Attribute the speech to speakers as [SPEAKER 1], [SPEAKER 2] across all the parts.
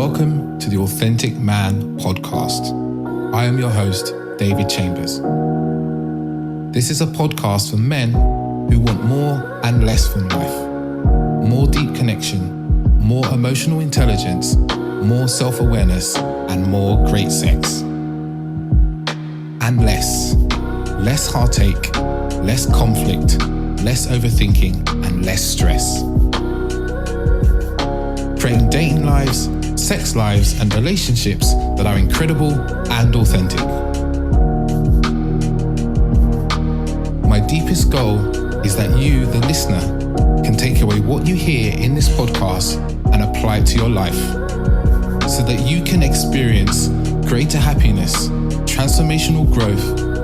[SPEAKER 1] Welcome to the Authentic Man podcast. I am your host, David Chambers. This is a podcast for men who want more and less from life. More deep connection, more emotional intelligence, more self-awareness, and more great sex. And less heartache, less conflict, less overthinking, and less stress. Creating dating lives, sex lives, and relationships that are incredible and authentic. My deepest goal is that you, the listener, can take away what you hear in this podcast and apply it to your life so that you can experience greater happiness, transformational growth,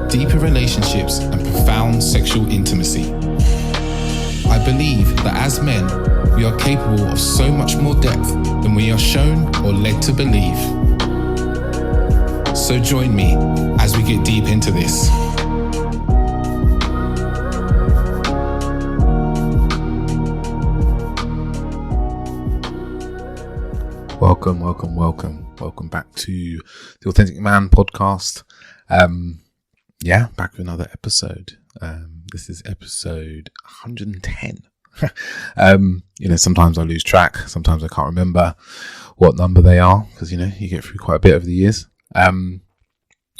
[SPEAKER 1] deeper relationships, and profound sexual intimacy. I believe that as men, we are capable of so much more depth than we are shown or led to believe. So join me as we get deep into this. Welcome back to the Authentic Man podcast. Back with another episode. This is episode 110. Sometimes I lose track. Sometimes I can't remember what number they are because, you get through quite a bit over the years. And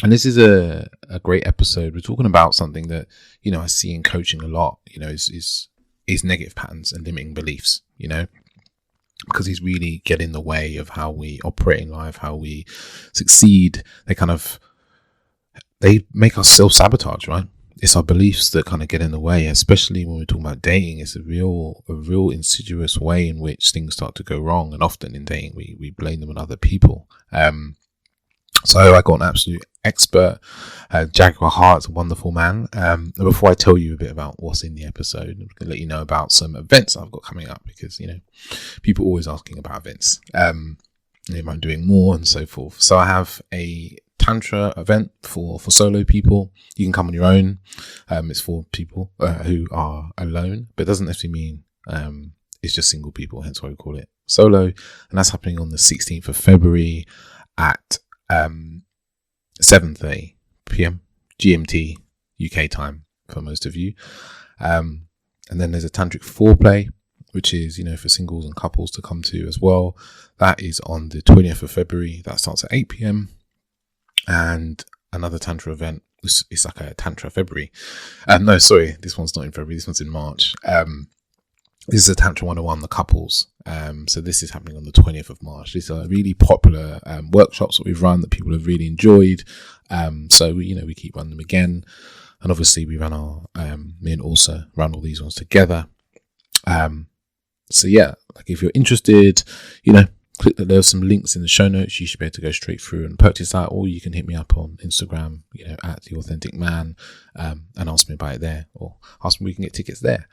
[SPEAKER 1] this is a great episode. We're talking about something that, I see in coaching a lot, is negative patterns and limiting beliefs, because these really get in the way of how we operate in life, how we succeed. They make us self-sabotage, right? It's our beliefs that kind of get in the way, especially when we're talking about dating. It's a real insidious way in which things start to go wrong. And often in dating, we blame them on other people. So I got an absolute expert, Jaguar Heart, a wonderful man. Before I tell you a bit about what's in the episode, I'm going to let you know about some events I've got coming up because, people are always asking about events. I'm doing more and so forth. So I have a Tantra event for solo people. You can come on your own. It's for people who are alone, but it doesn't necessarily mean it's just single people, hence why we call it solo. And that's happening on the 16th of February at 7:30 p.m. GMT UK time for most of you. And then there's a tantric foreplay, which is, for singles and couples to come to as well. That is on the 20th of February. That starts at 8 p.m. And another Tantra event, it's like a Tantra February. This one's not in February, this one's in March. This is a Tantra 101, the couples. So this is happening on the 20th of March. These are really popular workshops that we've run that people have really enjoyed. So we keep running them again. And obviously we run me and Ulsa run all these ones together. If you're interested, click that. There's some links in the show notes. You should be able to go straight through and purchase that, or you can hit me up on Instagram, at the Authentic Man, and ask me about it there, or ask me we can get tickets there.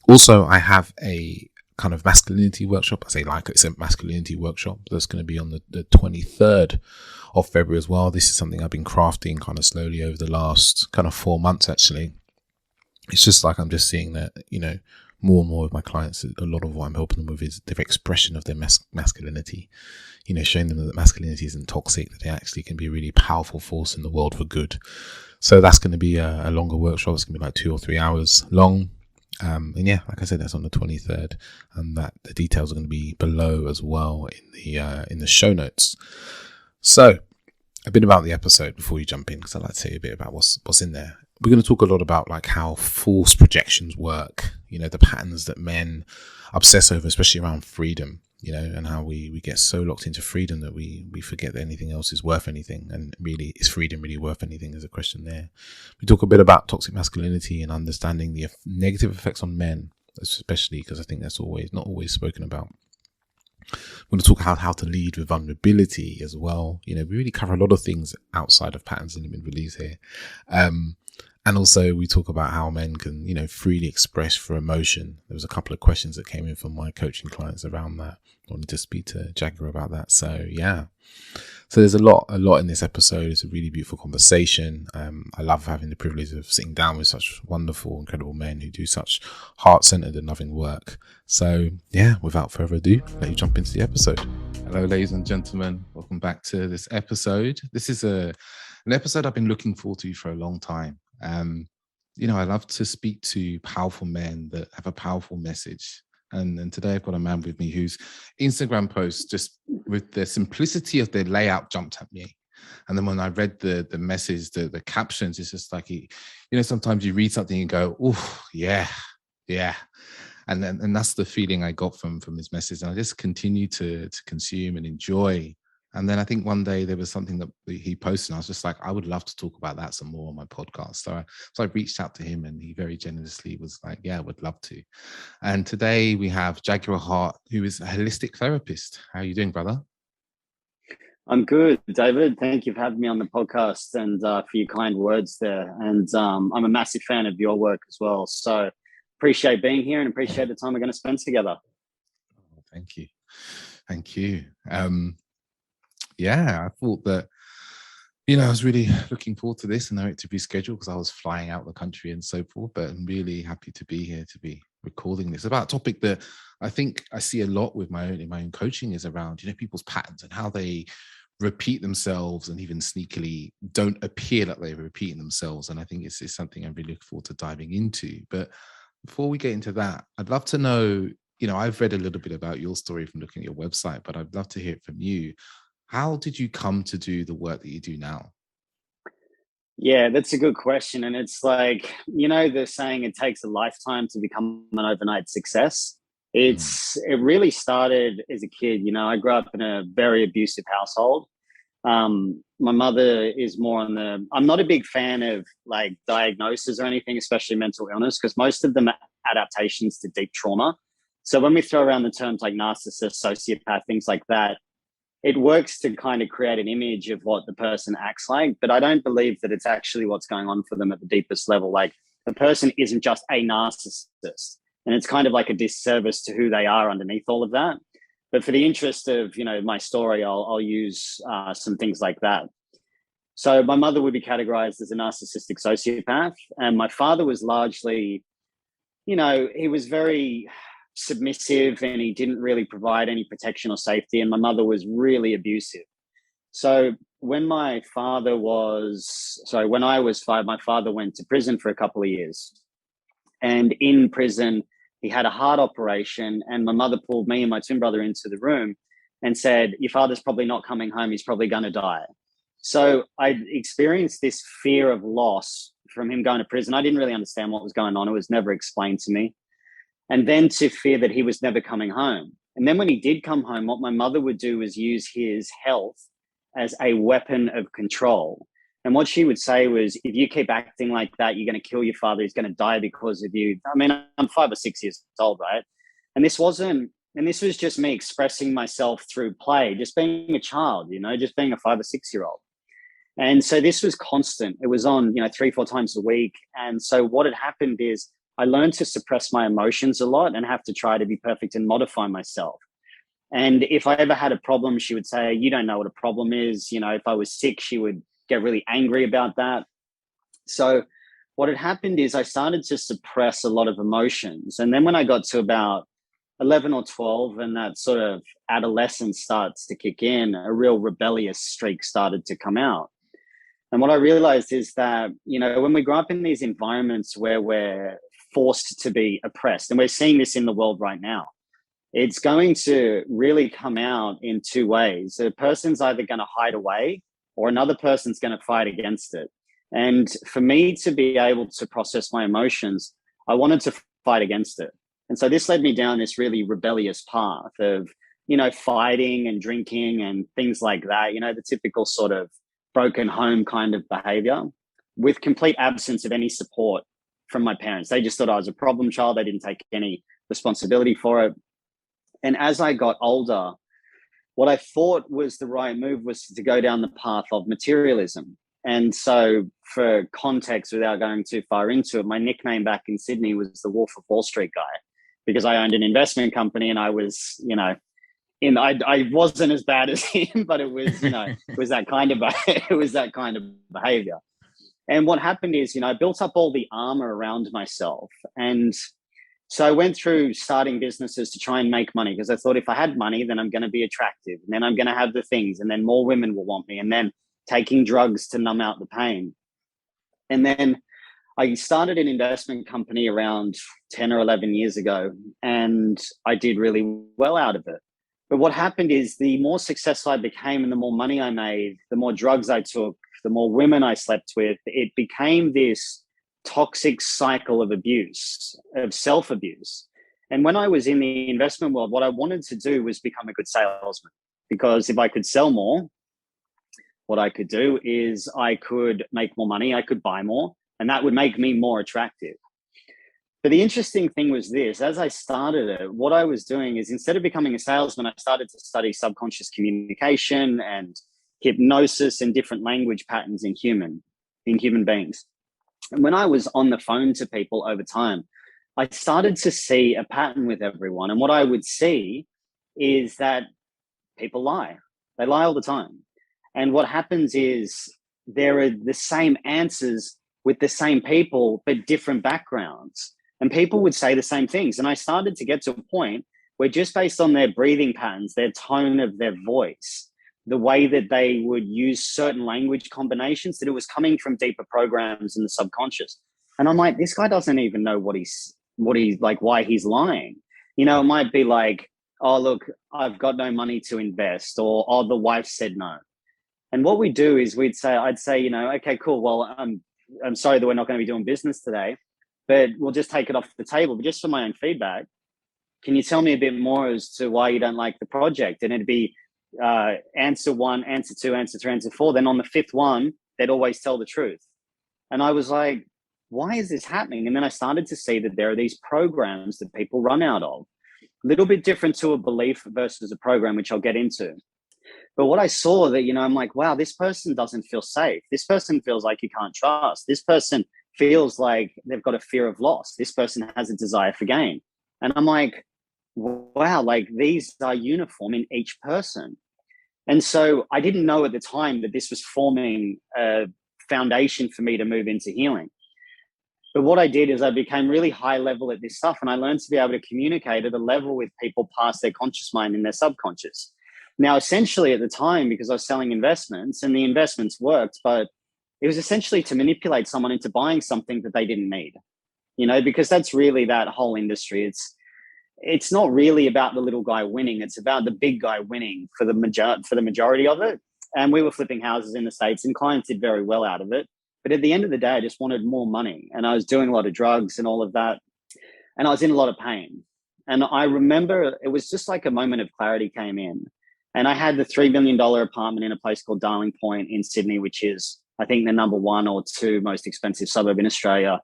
[SPEAKER 1] Also, I have a kind of masculinity workshop. It's a masculinity workshop that's going to be on the 23rd of February as well. This is something I've been crafting kind of slowly over the last kind of 4 months, actually. It's just like I'm just seeing that, more and more of my clients, a lot of what I'm helping them with is their expression of their masculinity, showing them that masculinity isn't toxic, that it actually can be a really powerful force in the world for good. So that's going to be a longer workshop. It's going to be like 2 or 3 hours long. Like I said, that's on the 23rd, and that the details are going to be below as well in the show notes. So a bit about the episode before you jump in, because I'd like to tell you a bit about what's in there. We're going to talk a lot about like how false projections work, the patterns that men obsess over, especially around freedom, and how we get so locked into freedom that we forget that anything else is worth anything. And really, is freedom really worth anything? There's a question there. We talk a bit about toxic masculinity and understanding the negative effects on men, especially because I think that's not always spoken about. We're going to talk about how to lead with vulnerability as well. We really cover a lot of things outside of patterns and limit release here. And also we talk about how men can, freely express for emotion. There was a couple of questions that came in from my coaching clients around that. I wanted to speak to Jaguar about that. So yeah. So there's a lot in this episode. It's a really beautiful conversation. I love having the privilege of sitting down with such wonderful, incredible men who do such heart-centered and loving work. So yeah, without further ado, let you jump into the episode. Hello, ladies and gentlemen. Welcome back to this episode. This is an episode I've been looking forward to for a long time. I love to speak to powerful men that have a powerful message. And today I've got a man with me whose Instagram post, just with the simplicity of the layout, jumped at me. And then when I read the message, the captions, it's just like, sometimes you read something and go, oh, yeah. And that's the feeling I got from his message. And I just continue to consume and enjoy. And then I think one day there was something that he posted, and I was just like, I would love to talk about that some more on my podcast. So I reached out to him, and he very generously was like, yeah, I would love to. And today we have Jaguar Heart, who is a holistic therapist. How are you doing, brother?
[SPEAKER 2] I'm good, David. Thank you for having me on the podcast and for your kind words there. And I'm a massive fan of your work as well. So appreciate being here and appreciate the time we're going to spend together.
[SPEAKER 1] Oh, thank you. I thought that, I was really looking forward to this, and I know it to be scheduled because I was flying out the country and so forth, but I'm really happy to be here to be recording this about a topic that I think I see a lot with in my own coaching is around, people's patterns and how they repeat themselves and even sneakily don't appear like they're repeating themselves. And I think it's something I'm really looking forward to diving into. But before we get into that, I'd love to know, I've read a little bit about your story from looking at your website, but I'd love to hear it from you. How did you come to do the work that you do now?
[SPEAKER 2] Yeah, that's a good question. And it's like, the saying, it takes a lifetime to become an overnight success. It really started as a kid. I grew up in a very abusive household. My mother is more I'm not a big fan of like diagnosis or anything, especially mental illness, because most of them are adaptations to deep trauma. So when we throw around the terms like narcissist, sociopath, things like that, it works to kind of create an image of what the person acts like. But I don't believe that it's actually what's going on for them at the deepest level. Like the person isn't just a narcissist. And it's kind of like a disservice to who they are underneath all of that. But for the interest of, my story, I'll use some things like that. So my mother would be categorized as a narcissistic sociopath. And my father was largely, he was very submissive and he didn't really provide any protection or safety. And my mother was really abusive. So when I was 5, my father went to prison for a couple of years. And in prison, he had a heart operation, and my mother pulled me and my twin brother into the room and said, your father's probably not coming home. He's probably going to die. So I experienced this fear of loss from him going to prison. I didn't really understand what was going on. It was never explained to me. And then to fear that he was never coming home. And then when he did come home, what my mother would do was use his health as a weapon of control. And what she would say was, if you keep acting like that, you're going to kill your father. He's going to die because of you. I mean, I'm 5 or 6 years old, right? And this was just me expressing myself through play, just being a child, just being a 5 or 6 year old. And so this was constant. It was on, 3-4 times a week. And so what had happened is I learned to suppress my emotions a lot and have to try to be perfect and modify myself. And if I ever had a problem, she would say, you don't know what a problem is. If I was sick, she would get really angry about that. So what had happened is I started to suppress a lot of emotions. And then when I got to about 11 or 12 and that sort of adolescence starts to kick in, a real rebellious streak started to come out. And what I realized is that, when we grow up in these environments where we're forced to be oppressed, and we're seeing this in the world right now, it's going to really come out in two ways. A person's either going to hide away or another person's going to fight against it. And for me to be able to process my emotions, I wanted to fight against it. And so this led me down this really rebellious path of, fighting and drinking and things like that, the typical sort of broken home kind of behavior with complete absence of any support from my parents. They just thought I was a problem child. They didn't take any responsibility for it. And as I got older, what I thought was the right move was to go down the path of materialism. And so for context, without going too far into it, my nickname back in Sydney was the Wolf of Wall Street guy, because I owned an investment company and I was, I wasn't as bad as him, but it was, it was that kind of behavior. And what happened is, I built up all the armor around myself. And So I went through starting businesses to try and make money because I thought if I had money, then I'm going to be attractive, and then I'm going to have the things, and then more women will want me, and then taking drugs to numb out the pain. And then I started an investment company around 10 or 11 years ago, and I did really well out of it. But what happened is the more successful I became and the more money I made, the more drugs I took, the more women I slept with, it became this toxic cycle of abuse, of self-abuse. And when I was in the investment world, what I wanted to do was become a good salesman, because if I could sell more, what I could do is I could make more money, I could buy more, and that would make me more attractive. But the interesting thing was this: as I started it, what I was doing is, instead of becoming a salesman, I started to study subconscious communication and hypnosis and different language patterns in human beings. And when I was on the phone to people over time, I started to see a pattern with everyone. And what I would see is that people lie. They lie all the time. And what happens is there are the same answers with the same people, but different backgrounds. And people would say the same things. And I started to get to a point where, just based on their breathing patterns, their tone of their voice, the way that they would use certain language combinations, that it was coming from deeper programs in the subconscious. And I'm like, this guy doesn't even know what he's like, why he's lying. You know, it might be like, oh, look, I've got no money to invest, or, oh, the wife said no. And what we do is I'd say, you know, okay, cool. Well, I'm sorry that we're not going to be doing business today, but we'll just take it off the table. But just for my own feedback, can you tell me a bit more as to why you don't like the project? And it'd be answer 1, answer 2, answer 3, answer 4. Then on the 5th one, they'd always tell the truth. And I was like, why is this happening? And then I started to see that there are these programs that people run out of. A little bit different to a belief versus a program, which I'll get into. But what I saw that, you know, I'm like, wow, this person doesn't feel safe. This person feels like you can't trust. This person feels like they've got a fear of loss. This person has a desire for gain. And I'm like, wow, like these are uniform in each person. And so I didn't know at the time that this was forming a foundation for me to move into healing. But what I did is I became really high level at this stuff, and I learned to be able to communicate at a level with people past their conscious mind and their subconscious. Now, essentially at the time, because I was selling investments and the investments worked, but it was essentially to manipulate someone into buying something that they didn't need, you know, because that's really that whole industry. It's not really about the little guy winning. It's about the big guy winning for the majority of it. And we were flipping houses in the States, and clients did very well out of it. But at the end of the day, I just wanted more money, and I was doing a lot of drugs and all of that. And I was in a lot of pain. And I remember it was just like a moment of clarity came in. And I had the $3 million apartment in a place called Darling Point in Sydney, which is, I think, the number 1 or 2 most expensive suburb in Australia.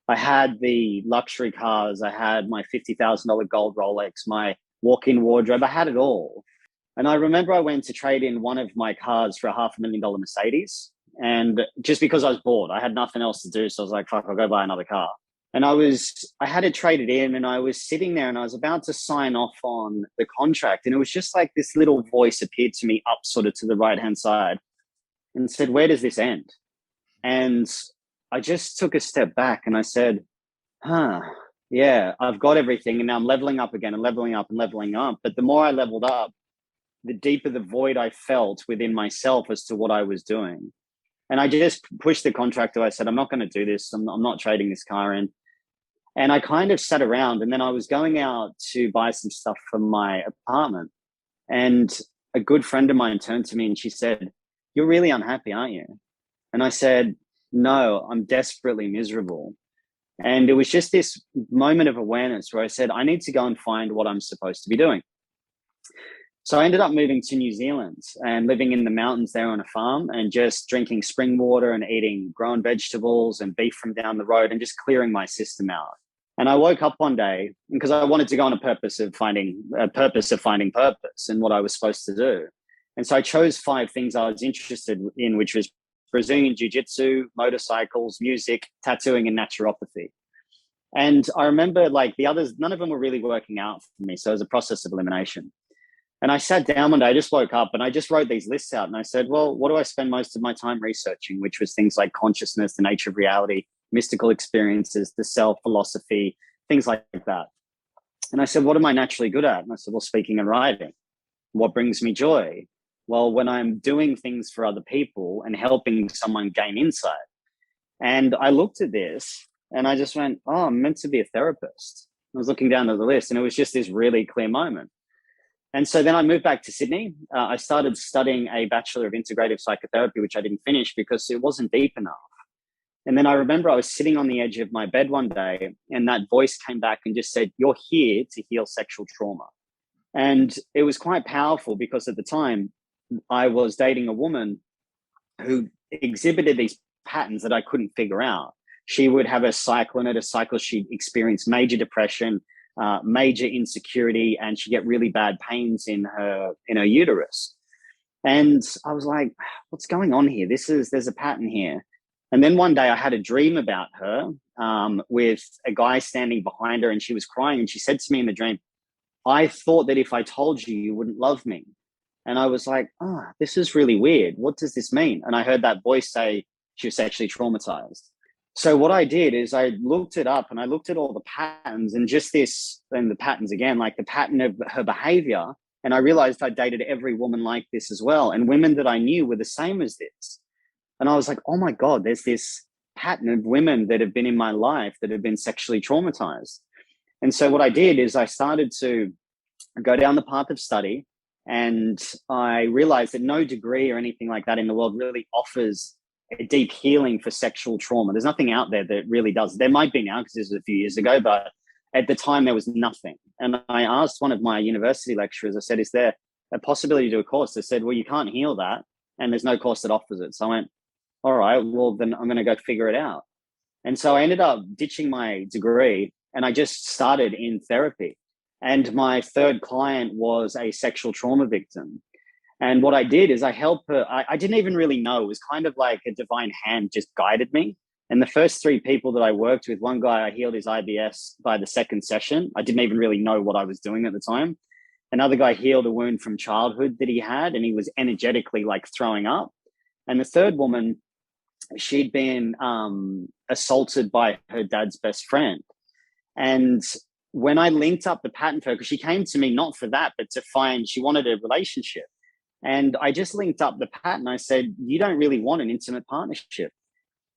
[SPEAKER 2] I had the luxury cars. I had my $50,000 gold Rolex, my walk-in wardrobe. I had it all. And I remember I went to trade in one of my cars for a $500,000 Mercedes. And just because I was bored, I had nothing else to do. So I was like, fuck, I'll go buy another car. And I had it traded in, and I was sitting there and I was about to sign off on the contract. And it was just like this little voice appeared to me up sort of to the right-hand side and said, where does this end? And I just took a step back and I said, yeah, I've got everything. And now I'm leveling up again and leveling up and leveling up. But the more I leveled up, the deeper the void I felt within myself as to what I was doing. And I just pushed the contractor. I said, I'm not going to do this. I'm not trading this car in. And I kind of sat around, and then I was going out to buy some stuff for my apartment. And a good friend of mine turned to me and she said, you're really unhappy, aren't you? And I said, no, I'm desperately miserable. And it was just this moment of awareness where I said, I need to go and find what I'm supposed to be doing. So I ended up moving to New Zealand and living in the mountains there on a farm, and just drinking spring water and eating grown vegetables and beef from down the road, and just clearing my system out. And I woke up one day because I wanted to go on a purpose of finding purpose and what I was supposed to do. And so I chose 5 things I was interested in, which was Brazilian jiu-jitsu, motorcycles, music, tattooing, and naturopathy. And I remember, like, the others, none of them were really working out for me. So it was a process of elimination. And I sat down one day, I just woke up and I just wrote these lists out. And I said, well, what do I spend most of my time researching? Which was things like consciousness, the nature of reality, mystical experiences, the self, philosophy, things like that. And I said, what am I naturally good at? And I said, well, speaking and writing. What brings me joy? Well, when I'm doing things for other people and helping someone gain insight. And I looked at this and I just went, oh, I'm meant to be a therapist. I was looking down at the list and it was just this really clear moment. And so then I moved back to Sydney. I started studying a Bachelor of Integrative Psychotherapy, which I didn't finish because it wasn't deep enough. And then I remember I was sitting on the edge of my bed one day and that voice came back and just said, you're here to heal sexual trauma. And it was quite powerful because at the time I was dating a woman who exhibited these patterns that I couldn't figure out. She would have a cycle, and at a cycle, she'd experience major depression, major insecurity, and she'd get really bad pains in her uterus. And I was like, what's going on here? There's a pattern here. And then one day I had a dream about her with a guy standing behind her and she was crying. And she said to me in the dream, I thought that if I told you, you wouldn't love me. And I was like, oh, this is really weird. What does this mean? And I heard that voice say she was sexually traumatized. So what I did is I looked it up and I looked at all the patterns and just this, and the patterns again, like the pattern of her behavior. And I realized I dated every woman like this as well. And women that I knew were the same as this. And I was like, oh my God, there's this pattern of women that have been in my life that have been sexually traumatized. And so what I did is I started to go down the path of study, and I realized that no degree or anything like that in the world really offers a deep healing for sexual trauma. There's nothing out there that really does. There might be now because this was a few years ago, but at the time there was nothing. And I asked one of my university lecturers, I said, is there a possibility to do a course? They said, well, you can't heal that and there's no course that offers it. So I went, all right, well, then I'm going to go figure it out. And so I ended up ditching my degree and I just started in therapy. And my third client was a sexual trauma victim. And what I did is I helped her. I didn't even really know. It was kind of like a divine hand just guided me. And the first three people that I worked with, one guy, I healed his IBS by the second session. I didn't even really know what I was doing at the time. Another guy healed a wound from childhood that he had, and he was energetically like throwing up. And the third woman, she'd been assaulted by her dad's best friend. And when I linked up the pattern for her, because she came to me not for that, but to find, she wanted a relationship. And I just linked up the pattern. I said, you don't really want an intimate partnership.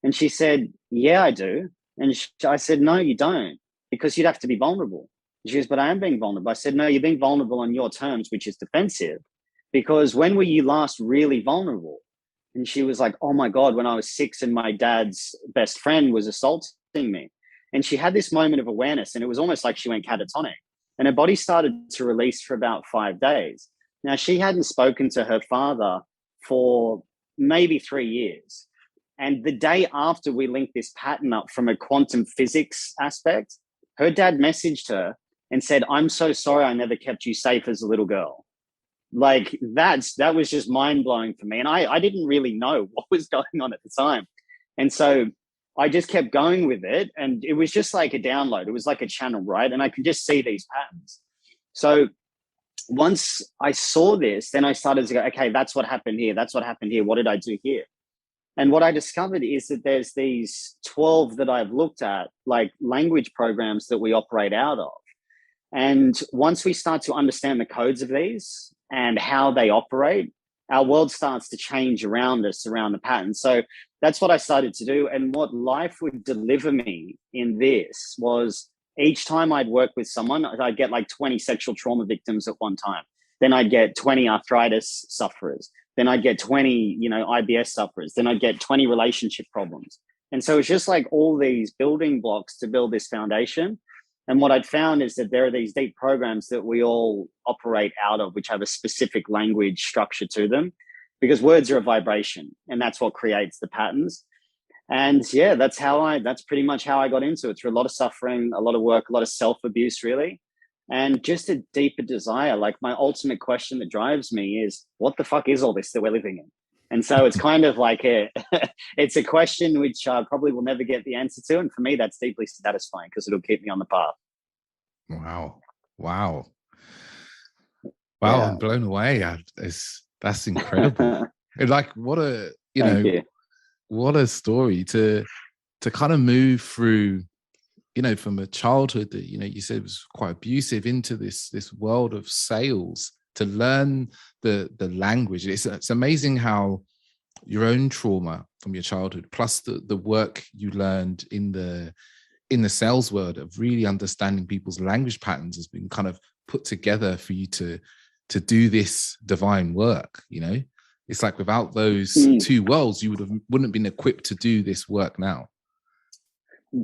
[SPEAKER 2] And she said, yeah, I do. And I said, no, you don't, because you'd have to be vulnerable. And she goes, but I am being vulnerable. I said, no, you're being vulnerable on your terms, which is defensive. Because when were you last really vulnerable? And she was like, oh my God, when I was 6 and my dad's best friend was assaulting me. And she had this moment of awareness, and it was almost like she went catatonic. And her body started to release for about 5 days. Now, she hadn't spoken to her father for maybe 3 years. And the day after we linked this pattern up from a quantum physics aspect, her dad messaged her and said, I'm so sorry I never kept you safe as a little girl. Like that was just mind blowing for me. And I didn't really know what was going on at the time. And so I just kept going with it. And it was just like a download. It was like a channel, right? And I could just see these patterns. So once I saw this, then I started to go, okay, that's what happened here. That's what happened here. What did I do here? And what I discovered is that there's these 12 that I've looked at, like language programs that we operate out of. And once we start to understand the codes of these and how they operate, our world starts to change around us, around the patterns. So that's what I started to do. And what life would deliver me in this was each time I'd work with someone, I'd get like 20 sexual trauma victims at one time. Then I'd get 20 arthritis sufferers. Then I'd get 20, IBS sufferers. Then I'd get 20 relationship problems. And so it's just like all these building blocks to build this foundation. And what I'd found is that there are these deep programs that we all operate out of, which have a specific language structure to them, because words are a vibration, and that's what creates the patterns. And yeah, that's pretty much how I got into it, through a lot of suffering, a lot of work, a lot of self-abuse, really. And just a deeper desire. Like my ultimate question that drives me is, what the fuck is all this that we're living in? And so it's kind of like it's a question which I probably will never get the answer to. And for me, that's deeply satisfying because it'll keep me on the path.
[SPEAKER 1] Wow.
[SPEAKER 2] Yeah.
[SPEAKER 1] I'm blown away. That's incredible. Like what a, what a story to kind of move through, from a childhood that, you said was quite abusive, into this world of sales, to learn the language. It's amazing how your own trauma from your childhood, plus the work you learned in the sales world of really understanding people's language patterns, has been kind of put together for you to do this divine work. It's like without those two worlds, you wouldn't have been equipped to do this work now.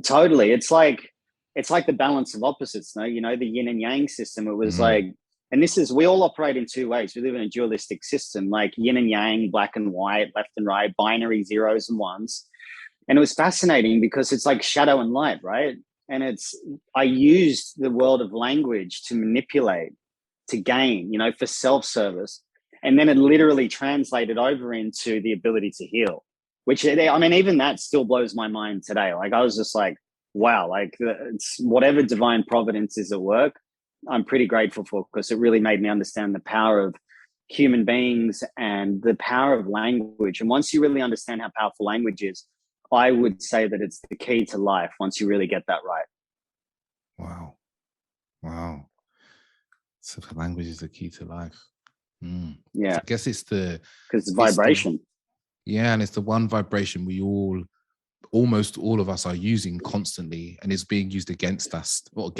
[SPEAKER 2] Totally. It's like the balance of opposites, no? The yin and yang system. It was like, and we all operate in two ways. We live in a dualistic system, like yin and yang, black and white, left and right, binary, zeros and ones. And it was fascinating because it's like shadow and light, right? And I used the world of language to manipulate, to gain, for self-service. And then it literally translated over into the ability to heal, which, even that still blows my mind today. Like, I was just like, wow, like it's whatever divine providence is at work, I'm pretty grateful for, because it really made me understand the power of human beings and the power of language. And once you really understand how powerful language is, I would say that it's the key to life once you really get that right.
[SPEAKER 1] Wow. So the language is the key to life.
[SPEAKER 2] Yeah.
[SPEAKER 1] So I guess it's because
[SPEAKER 2] it's vibration.
[SPEAKER 1] And it's the one vibration we almost all of us are using constantly, and is being used against us, or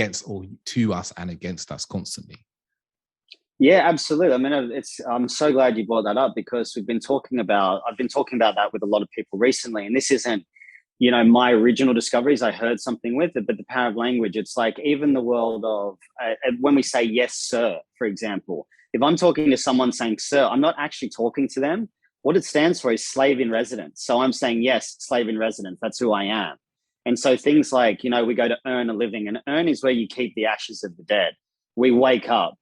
[SPEAKER 1] to us and against us constantly.
[SPEAKER 2] Yeah, absolutely. I'm so glad you brought that up, because I've been talking about that with a lot of people recently. And this isn't, my original discoveries. I heard something with it, but the power of language, it's like even the world of when we say yes, sir, for example, if I'm talking to someone saying sir, I'm not actually talking to them. What it stands for is slave in residence. So I'm saying, yes, slave in residence. That's who I am. And so things like, we go to earn a living, and earn is where you keep the ashes of the dead. We wake up,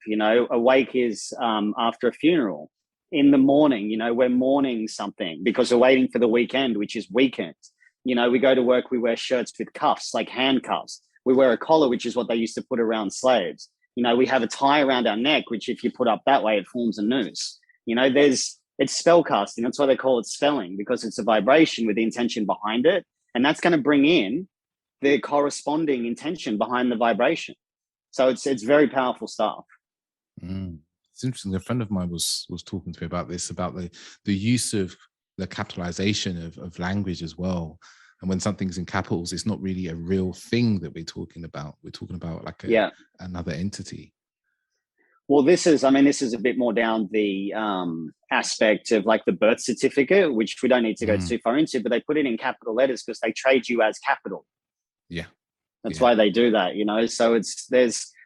[SPEAKER 2] awake is after a funeral. In the morning, we're mourning something because we're waiting for the weekend, which is weekend. We go to work, we wear shirts with cuffs, like handcuffs. We wear a collar, which is what they used to put around slaves. We have a tie around our neck, which if you put up that way, it forms a noose. It's spell casting. That's why they call it spelling, because it's a vibration with the intention behind it. And that's going to bring in the corresponding intention behind the vibration. So it's very powerful stuff.
[SPEAKER 1] It's interesting. A friend of mine was talking to me about this, about the use of the capitalization of language as well. And when something's in capitals, it's not really a real thing that we're talking about. We're talking about like another entity.
[SPEAKER 2] Well, this is a bit more down the aspect of like the birth certificate, which we don't need to go too far into, but they put it in capital letters because they trade you as capital.
[SPEAKER 1] Yeah.
[SPEAKER 2] That's why they do that, So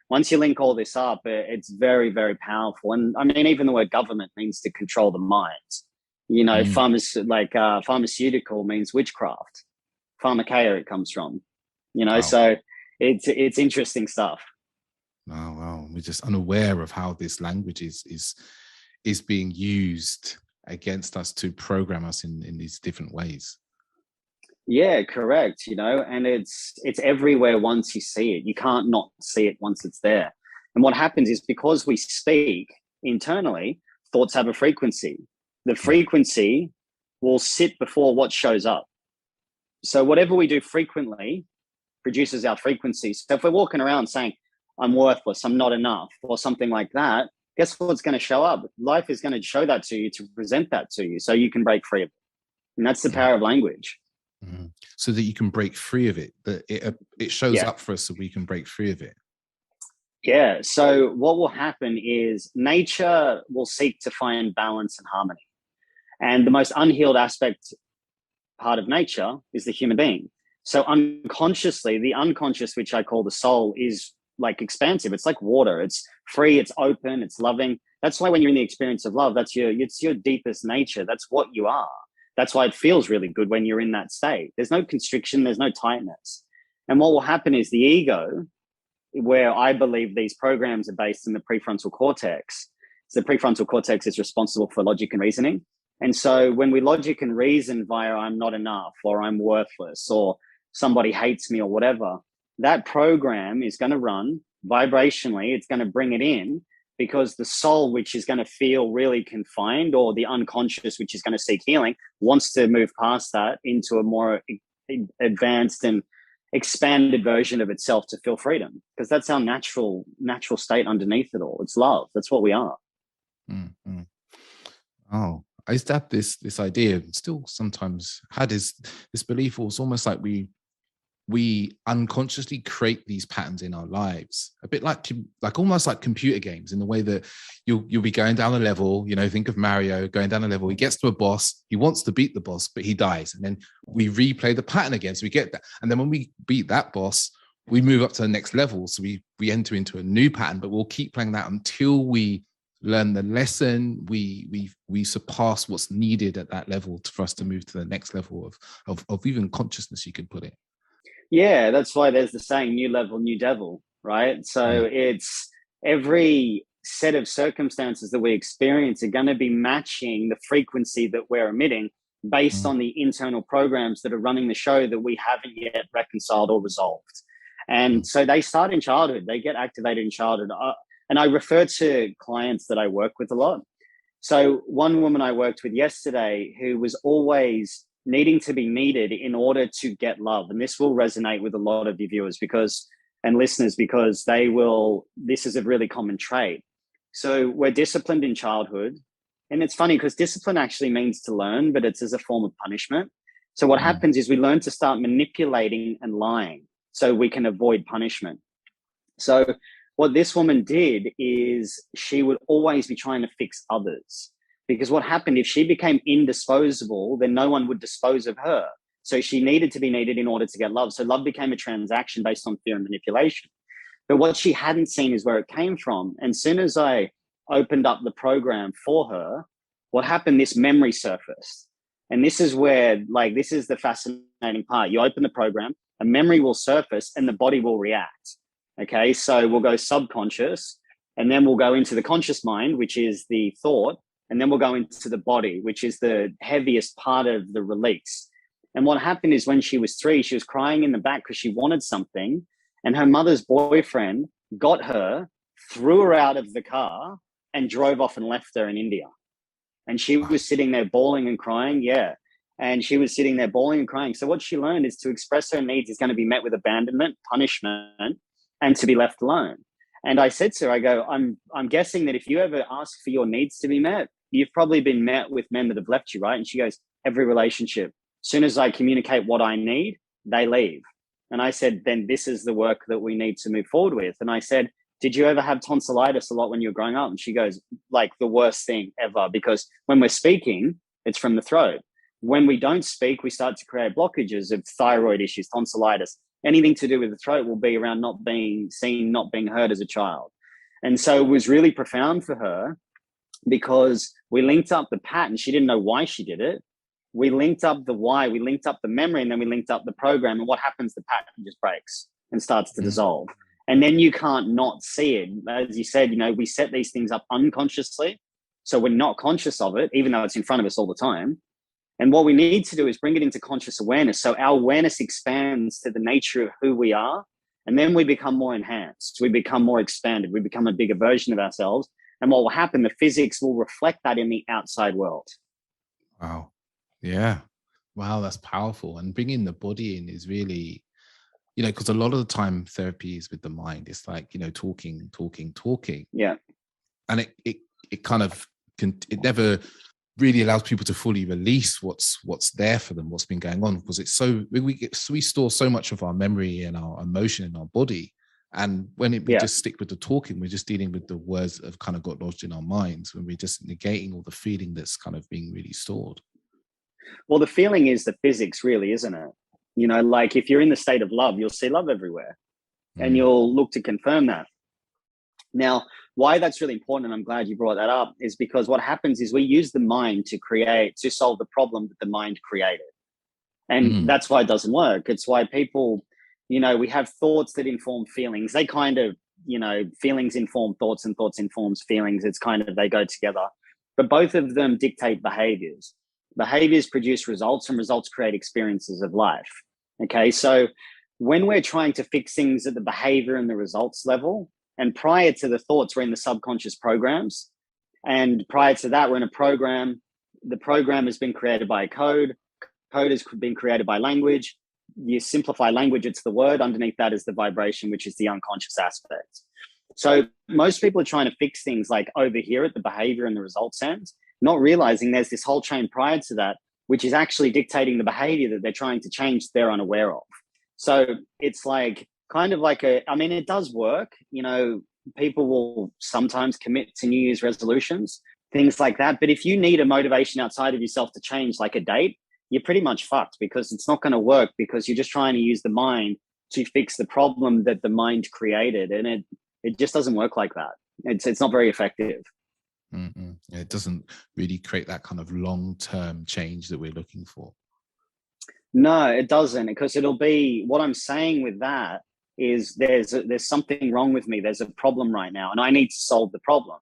[SPEAKER 2] once you link all this up, it's very, very powerful. And even the word government means to control the mind. Pharmaceutical means witchcraft. Pharmakeia it comes from,
[SPEAKER 1] Wow.
[SPEAKER 2] So it's interesting stuff.
[SPEAKER 1] Oh, wow. We're just unaware of how this language is being used against us to program us in these different ways.
[SPEAKER 2] Yeah, correct. And it's everywhere once you see it. You can't not see it once it's there. And what happens is, because we speak internally, thoughts have a frequency. The frequency will sit before what shows up. So whatever we do frequently produces our frequency. So if we're walking around saying, I'm worthless, I'm not enough, or something like that, guess what's going to show up? Life is going to show that to you, to present that to you, so you can break free of it. And that's the power of language.
[SPEAKER 1] So that you can break free of it, that it shows up for us so we can break free of it.
[SPEAKER 2] Yeah. So what will happen is nature will seek to find balance and harmony. And the most unhealed part of nature is the human being. So unconsciously, the unconscious, which I call the soul, is like expansive. It's like water. It's free, it's open, it's loving. That's why when you're in the experience of love, it's your deepest nature. That's what you are. That's why it feels really good when you're in that state. There's no constriction, there's no tightness. And what will happen is the ego, where I believe these programs are based in the prefrontal cortex. So the prefrontal cortex is responsible for logic and reasoning. And so when we logic and reason via I'm not enough, or I'm worthless, or somebody hates me, or whatever, that program is going to run vibrationally. It's going to bring it in, because the soul, which is going to feel really confined, or the unconscious, which is going to seek healing, wants to move past that into a more advanced and expanded version of itself to feel freedom, because that's our natural state underneath it all. It's love. That's what we are.
[SPEAKER 1] Mm-hmm. Oh, I used to have this idea, and still sometimes had this belief. It's almost like we unconsciously create these patterns in our lives, a bit like almost like computer games, in the way that you'll be going down a level. Think of Mario going down a level. He gets to a boss. He wants to beat the boss, but he dies, and then we replay the pattern again. So we get that, and then when we beat that boss, we move up to the next level. So we enter into a new pattern, but we'll keep playing that until we learn the lesson. We surpass what's needed at that level for us to move to the next level of even consciousness, you could put it.
[SPEAKER 2] Yeah, that's why there's the saying, new level, new devil, right? So it's every set of circumstances that we experience are going to be matching the frequency that we're emitting based on the internal programs that are running the show that we haven't yet reconciled or resolved. And so they start in childhood, they get activated in childhood. And I refer to clients that I work with a lot. So one woman I worked with yesterday who was always needing to be needed in order to get love. And this will resonate with a lot of your viewers and listeners, because this is a really common trait. So we're disciplined in childhood. And it's funny because discipline actually means to learn, but it's as a form of punishment. So what happens is we learn to start manipulating and lying so we can avoid punishment. So what this woman did is she would always be trying to fix others. Because what happened, if she became indisposable, then no one would dispose of her. So she needed to be needed in order to get love. So love became a transaction based on fear and manipulation. But what she hadn't seen is where it came from. And as soon as I opened up the program for her, what happened, this memory surfaced. And this is where, this is the fascinating part. You open the program, a memory will surface and the body will react. Okay, so we'll go subconscious, and then we'll go into the conscious mind, which is the thought. And then we'll go into the body, which is the heaviest part of the release. And what happened is when she was 3, she was crying in the back because she wanted something. And her mother's boyfriend got her, threw her out of the car, and drove off and left her in India. And she was sitting there bawling and crying. Yeah. And she was sitting there bawling and crying. So what she learned is to express her needs is going to be met with abandonment, punishment, and to be left alone. And I said to her, I go, I'm guessing that if you ever ask for your needs to be met, you've probably been met with men that have left you, right? And she goes, every relationship. As soon as I communicate what I need, they leave. And I said, then this is the work that we need to move forward with. And I said, did you ever have tonsillitis a lot when you were growing up? And she goes, like the worst thing ever, because when we're speaking, it's from the throat. When we don't speak, we start to create blockages of thyroid issues, tonsillitis. Anything to do with the throat will be around not being seen, not being heard as a child. And so it was really profound for her, because we linked up the pattern. She didn't know why she did it. We linked up the why, we linked up the memory, and then we linked up the program. And what happens? The pattern just breaks and starts to dissolve. And then you can't not see it. As you said, we set these things up unconsciously. So we're not conscious of it, even though it's in front of us all the time. And what we need to do is bring it into conscious awareness. So our awareness expands to the nature of who we are. And then we become more enhanced. We become more expanded. We become a bigger version of ourselves. And what will happen, the physics will reflect that in the outside world.
[SPEAKER 1] Wow. Yeah. Wow, that's powerful. And bringing the body in is really, because a lot of the time therapy is with the mind. It's like, talking.
[SPEAKER 2] Yeah.
[SPEAKER 1] And it kind of it never really allows people to fully release what's there for them, what's been going on, because it's so we store so much of our memory and our emotion in our body. And when we just stick with the talking, we're just dealing with the words that have kind of got lodged in our minds, when we're just negating all the feeling that's kind of being really stored.
[SPEAKER 2] Well, the feeling is the physics, really, isn't it? Like if you're in the state of love, you'll see love everywhere, and you'll look to confirm that. Now, why that's really important, and I'm glad you brought that up, is because what happens is we use the mind to solve the problem that the mind created. And that's why it doesn't work. It's why people, we have thoughts that inform feelings. They kind of, feelings inform thoughts and thoughts informs feelings. It's kind of, they go together. But both of them dictate behaviors. Behaviors produce results, and results create experiences of life. Okay, so when we're trying to fix things at the behavior and the results level, and prior to the thoughts, we're in the subconscious programs. And prior to that, we're in a program. The program has been created by a code. Code has been created by language. you simplify language, it's the word. Underneath that is the vibration, which is the unconscious aspect. So most people are trying to fix things like over here at the behavior and the results end, not realizing there's this whole chain prior to that, which is actually dictating the behavior that they're trying to change they're unaware of. So it's like kind of like it does work. People will sometimes commit to New Year's resolutions, things like that. But if you need a motivation outside of yourself to change, like a date, you're pretty much fucked, because it's not going to work, because you're just trying to use the mind to fix the problem that the mind created. And it just doesn't work like that. It's not very effective.
[SPEAKER 1] Mm-mm. It doesn't really create that kind of long-term change that we're looking for.
[SPEAKER 2] No, it doesn't, because it'll be, what I'm saying with that is there's something wrong with me. There's a problem right now, and I need to solve the problem.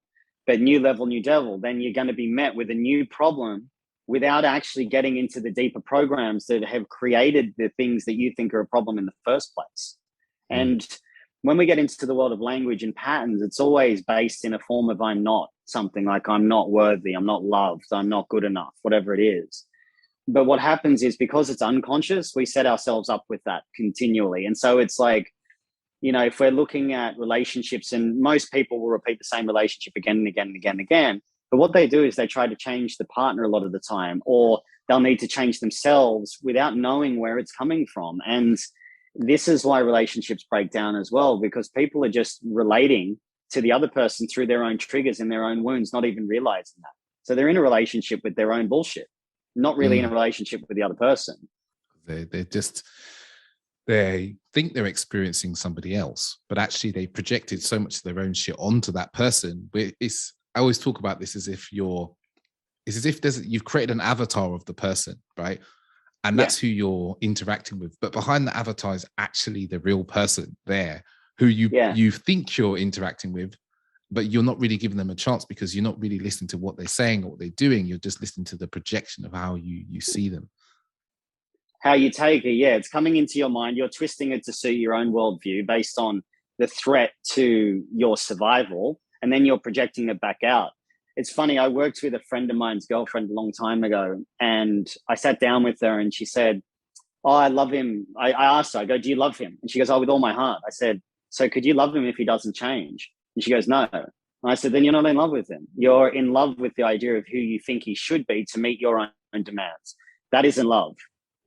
[SPEAKER 2] But new level, new devil, then you're going to be met with a new problem without actually getting into the deeper programs that have created the things that you think are a problem in the first place. And when we get into the world of language and patterns, it's always based in a form of I'm not something, like I'm not worthy, I'm not loved, I'm not good enough, whatever it is. But what happens is, because it's unconscious, we set ourselves up with that continually. And so it's like, if we're looking at relationships, and most people will repeat the same relationship again and again and again and again. But what they do is they try to change the partner a lot of the time, or they'll need to change themselves without knowing where it's coming from. And this is why relationships break down as well, because people are just relating to the other person through their own triggers and their own wounds, not even realizing that. So they're in a relationship with their own bullshit, not really in a relationship with the other person.
[SPEAKER 1] They think they're experiencing somebody else, but actually they projected so much of their own shit onto that person. I always talk about this as if you've created an avatar of the person, right? And that's who you're interacting with. But behind the avatar is actually the real person there, who you think you're interacting with, but you're not really giving them a chance, because you're not really listening to what they're saying or what they're doing. You're just listening to the projection of how you see them.
[SPEAKER 2] How you take it, it's coming into your mind. You're twisting it to suit your own worldview based on the threat to your survival, and then you're projecting it back out. It's funny, I worked with a friend of mine's girlfriend a long time ago, and I sat down with her and she said, oh, I love him. I asked her, I go, do you love him? And she goes, oh, with all my heart. I said, so could you love him if he doesn't change? And she goes, no. And I said, then you're not in love with him. You're in love with the idea of who you think he should be to meet your own demands. That isn't love.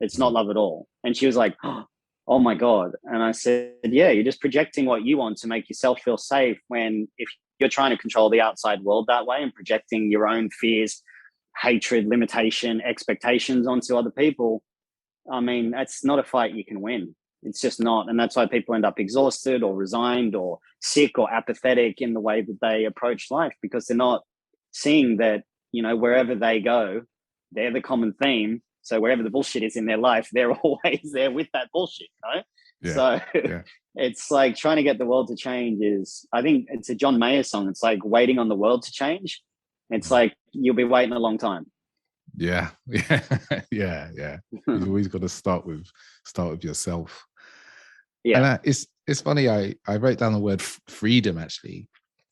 [SPEAKER 2] It's not love at all. And she was like, oh my God. And I said, yeah, you're just projecting what you want to make yourself feel safe, when if you're trying to control the outside world that way and projecting your own fears, hatred, limitation, expectations onto other people, that's not a fight you can win. It's just not. And that's why people end up exhausted or resigned or sick or apathetic in the way that they approach life, because they're not seeing that, wherever they go, they're the common theme. So wherever the bullshit is in their life, they're always there with that bullshit, It's like trying to get the world to change I think it's a John Mayer song. It's like waiting on the world to change. It's like you'll be waiting a long time.
[SPEAKER 1] Yeah. You've always got to start with yourself. Yeah. And it's funny. I wrote down the word freedom, actually.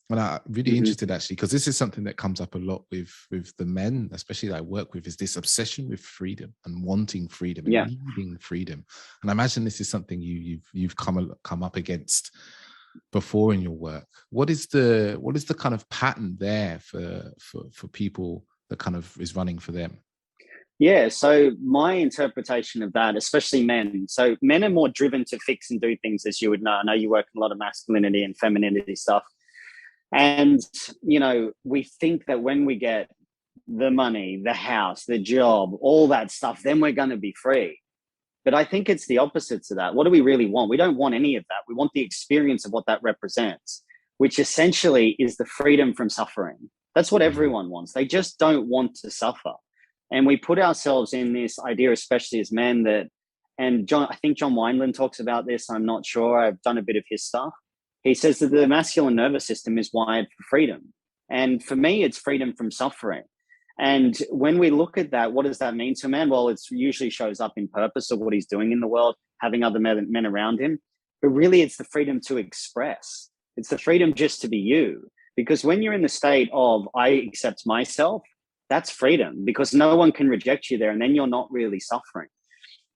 [SPEAKER 1] And I'm really interested, actually, because this is something that comes up a lot with the men, especially that I work with, is this obsession with freedom and wanting freedom and needing freedom. And I imagine this is something you've come up against before in your work. What is the kind of pattern there for people that kind of is running for them?
[SPEAKER 2] Yeah, so my interpretation of that, especially men. So men are more driven to fix and do things, as you would know. I know you work in a lot of masculinity and femininity stuff. And, we think that when we get the money, the house, the job, all that stuff, then we're going to be free. But I think it's the opposite to that. What do we really want? We don't want any of that. We want the experience of what that represents, which essentially is the freedom from suffering. That's what everyone wants. They just don't want to suffer. And we put ourselves in this idea, especially as men, I think John Wineland talks about this. I'm not sure. I've done a bit of his stuff. He says that the masculine nervous system is wired for freedom. And for me, it's freedom from suffering. And when we look at that, what does that mean to a man? Well, it usually shows up in purpose of what he's doing in the world, having other men around him. But really, it's the freedom to express. It's the freedom just to be you. Because when you're in the state of, I accept myself, that's freedom, because no one can reject you there. And then you're not really suffering.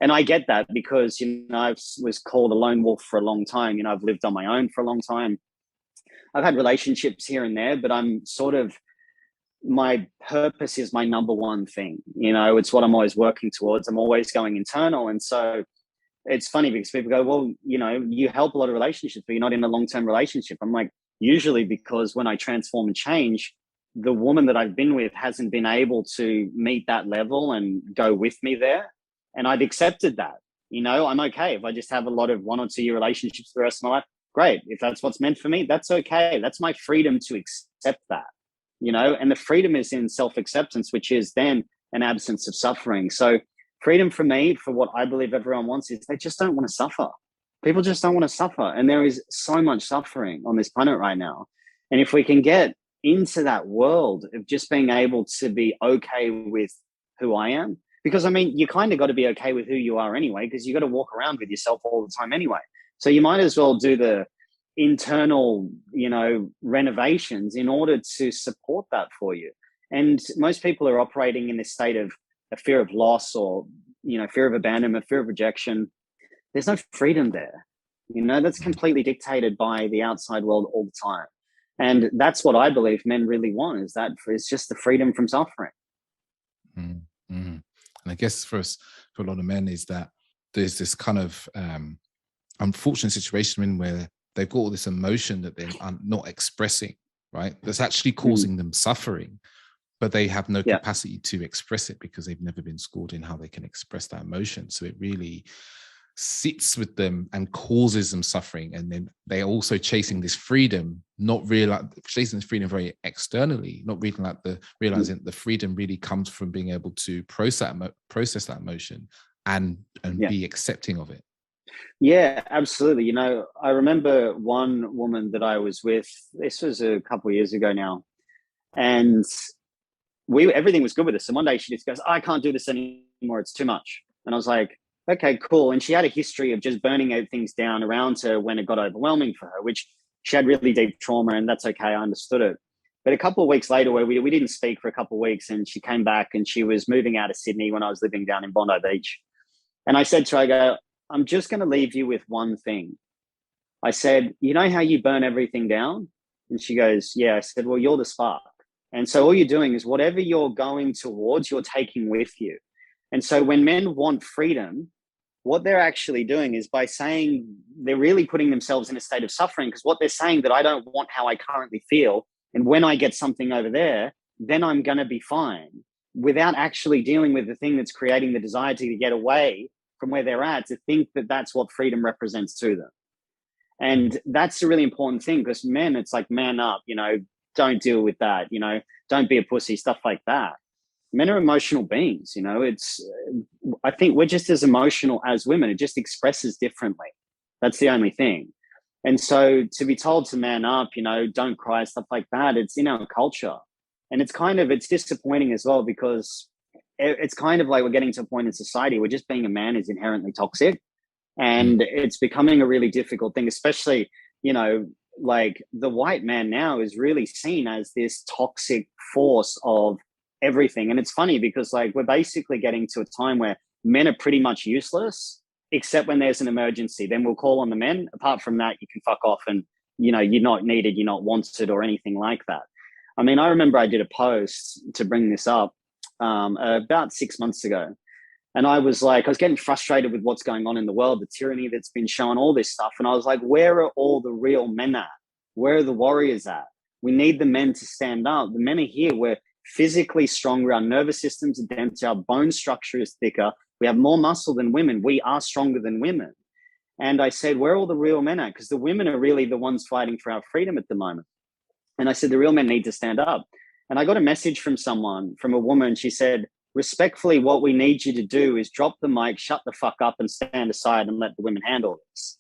[SPEAKER 2] And I get that because, I was called a lone wolf for a long time. I've lived on my own for a long time. I've had relationships here and there, but I'm sort of, my purpose is my number one thing. It's what I'm always working towards. I'm always going internal. And so it's funny because people go, well, you help a lot of relationships, but you're not in a long-term relationship. I'm like, usually because when I transform and change, the woman that I've been with hasn't been able to meet that level and go with me there. And I've accepted that. I'm okay if I just have a lot of 1 or 2 year relationships for the rest of my life. Great. If that's what's meant for me, that's okay. That's my freedom to accept that, and the freedom is in self-acceptance, which is then an absence of suffering. So freedom for me, for what I believe everyone wants, is they just don't want to suffer. People just don't want to suffer. And there is so much suffering on this planet right now. And if we can get into that world of just being able to be okay with who I am, because you kind of got to be okay with who you are anyway, because you got to walk around with yourself all the time anyway. So you might as well do the internal, renovations in order to support that for you. And most people are operating in this state of a fear of loss or, fear of abandonment, fear of rejection. There's no freedom there. That's completely dictated by the outside world all the time. And that's what I believe men really want, is that it's just the freedom from suffering.
[SPEAKER 1] Mm-hmm. And I guess for a lot of men, is that there's this kind of unfortunate situation where they've got all this emotion that they're not expressing, right? That's actually causing them suffering, but they have no capacity to express it because they've never been schooled in how they can express that emotion. So it really sits with them and causes them suffering. And then they're also chasing this freedom, chasing this freedom very externally, not realizing that the freedom really comes from being able to process that emotion and be accepting of it.
[SPEAKER 2] Yeah, absolutely. I remember one woman that I was with, this was a couple of years ago now, and everything was good with us. And one day she just goes, I can't do this anymore. It's too much. And I was like, okay, cool. And she had a history of just burning things down around her when it got overwhelming for her, which she had really deep trauma, and that's okay. I understood it. But a couple of weeks later, where we didn't speak for a couple of weeks, and she came back and she was moving out of Sydney when I was living down in Bondi Beach. And I said to her, I go, I'm just going to leave you with one thing. I said, you know how you burn everything down? And she goes, yeah. I said, well, you're the spark. And so all you're doing is whatever you're going towards, you're taking with you. And so when men want freedom, what they're actually doing is by saying, they're really putting themselves in a state of suffering, because what they're saying, that I don't want how I currently feel. And when I get something over there, then I'm going to be fine, without actually dealing with the thing that's creating the desire to get away from where they're at, to think that that's what freedom represents to them. And that's a really important thing, because men, it's like, man up, don't deal with that, don't be a pussy, stuff like that. Men are emotional beings, I think we're just as emotional as women. It just expresses differently. That's the only thing. And so to be told to man up, don't cry, stuff like that, it's in our culture. And it's disappointing as well, because it's kind of like we're getting to a point in society where just being a man is inherently toxic. And it's becoming a really difficult thing, especially, like the white man now is really seen as this toxic force of everything. And it's funny because like we're basically getting to a time where men are pretty much useless, except when there's an emergency. Then we'll call on the men. Apart from that, you can fuck off, and you're not needed, you're not wanted, or anything like that. I mean, I remember I did a post to bring this up about 6 months ago. And I was getting frustrated with what's going on in the world, the tyranny that's been shown, all this stuff. And I was like, where are all the real men at? Where are the warriors at? We need the men to stand up. The men are here. We're physically stronger. Our nervous systems are denser. Our bone structure is thicker. We have more muscle than women. We are stronger than women. And I said, where are all the real men at? Because the women are really the ones fighting for our freedom at the moment. And I said, the real men need to stand up. And I got a message from a woman. She said, respectfully, what we need you to do is drop the mic, shut the fuck up, and stand aside and let the women handle this.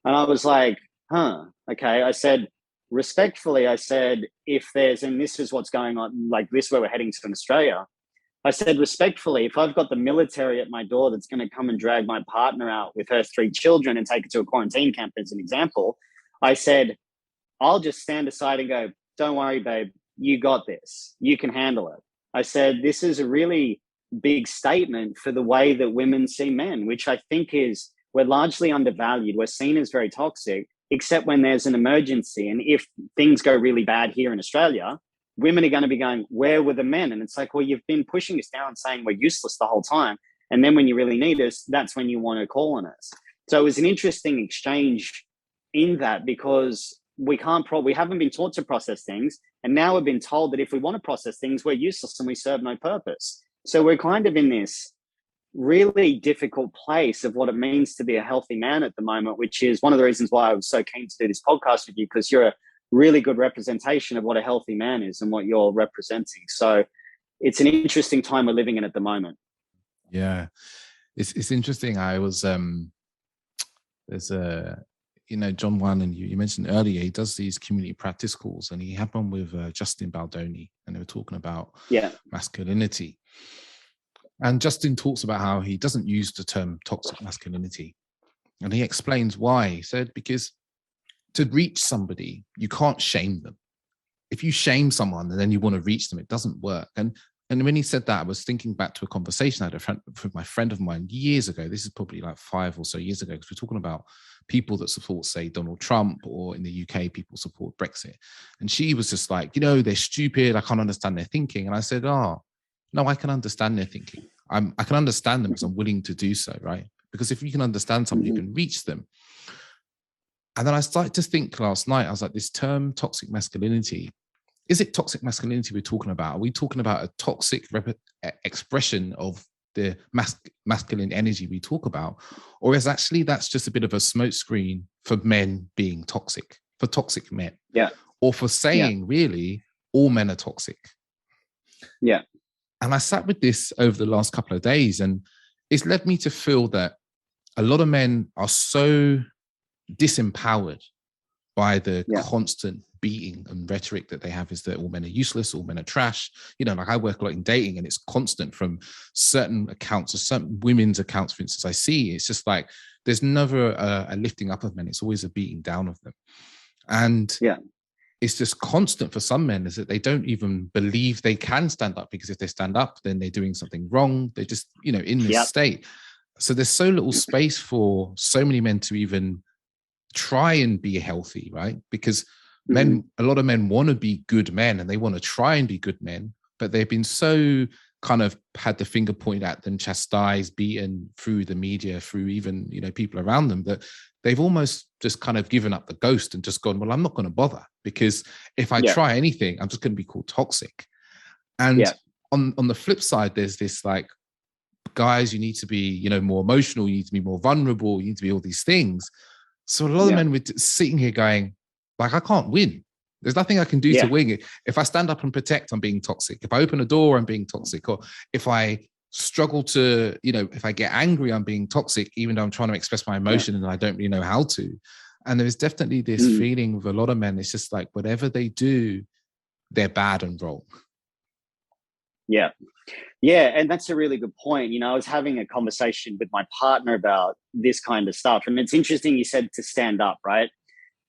[SPEAKER 2] And I was like, okay. I said, respectfully, I said, if there's, and this is what's going on, like this, where we're heading to in Australia. I said, respectfully, if I've got the military at my door that's going to come and drag my partner out with her 3 children and take her to a quarantine camp, as an example, I said, I'll just stand aside and go, don't worry, babe, you got this. You can handle it. I said, this is a really big statement for the way that women see men, which I think is we're largely undervalued. We're seen as very toxic, except when there's an emergency. And if things go really bad here in Australia, women are going to be going, where were the men? And it's like, well, you've been pushing us down saying we're useless the whole time. And then when you really need us, that's when you want to call on us. So it was an interesting exchange in that, because we haven't been taught to process things. And now we've been told that if we want to process things, we're useless and we serve no purpose. So we're kind of in this really difficult place of what it means to be a healthy man at the moment, which is one of the reasons why I was so keen to do this podcast with you, because you're a really good representation of what a healthy man is and what you're representing. So it's an interesting time we're living in at the moment.
[SPEAKER 1] Yeah, it's interesting. I was there's a John Wan, and you mentioned earlier, he does these community practice calls, and he had one with Justin Baldoni, and they were talking about masculinity. And Justin talks about how he doesn't use the term toxic masculinity, and he explains why. He said, because to reach somebody, you can't shame them. If you shame someone and then you want to reach them, it doesn't work. And when he said that, I was thinking back to a conversation I had with my friend of mine years ago. This is probably like 5 or so years ago, because we're talking about people that support, say, Donald Trump, or in the UK, people support Brexit. And she was just like, they're stupid. I can't understand their thinking. And I said, no, I can understand their thinking. I can understand them because I'm willing to do so, right? Because if you can understand someone, you can reach them. And then I started to think last night, I was like, this term toxic masculinity, is it toxic masculinity we're talking about? Are we talking about a toxic expression of the masculine energy we talk about? Or is actually that's just a bit of a smokescreen for men being toxic, for toxic men?
[SPEAKER 2] Yeah.
[SPEAKER 1] Or for saying, really, all men are toxic?
[SPEAKER 2] Yeah.
[SPEAKER 1] And I sat with this over the last couple of days, and it's led me to feel that a lot of men are so disempowered by the constant beating and rhetoric that they have, is that all men are useless, all men are trash. Like I work a lot in dating, and it's constant from certain accounts or certain women's accounts, for instance, I see it's just like there's never a lifting up of men. It's always a beating down of them. And it's just constant for some men, is that they don't even believe they can stand up, because if they stand up, then they're doing something wrong. They're just, in this state. So there's so little space for so many men to even try and be healthy, right? Because a lot of men want to be good men, and they want to try and be good men, but they've been so kind of had the finger pointed at them, chastised, beaten through the media, through even, people around them, that they've almost just kind of given up the ghost and just gone, well, I'm not going to bother, because if I try anything, I'm just going to be called toxic. And on the flip side, there's this like, guys, you need to be, more emotional, you need to be more vulnerable, you need to be all these things. So a lot of men were sitting here going, like, I can't win. There's nothing I can do to win it. If I stand up and protect, I'm being toxic. If I open a door, I'm being toxic. Or if I struggle to, if I get angry, I'm being toxic, even though I'm trying to express my emotion and I don't really know how to. And there's definitely this feeling with a lot of men. It's just like, whatever they do, they're bad and wrong.
[SPEAKER 2] Yeah. Yeah. And that's a really good point. I was having a conversation with my partner about this kind of stuff. And it's interesting you said to stand up, right?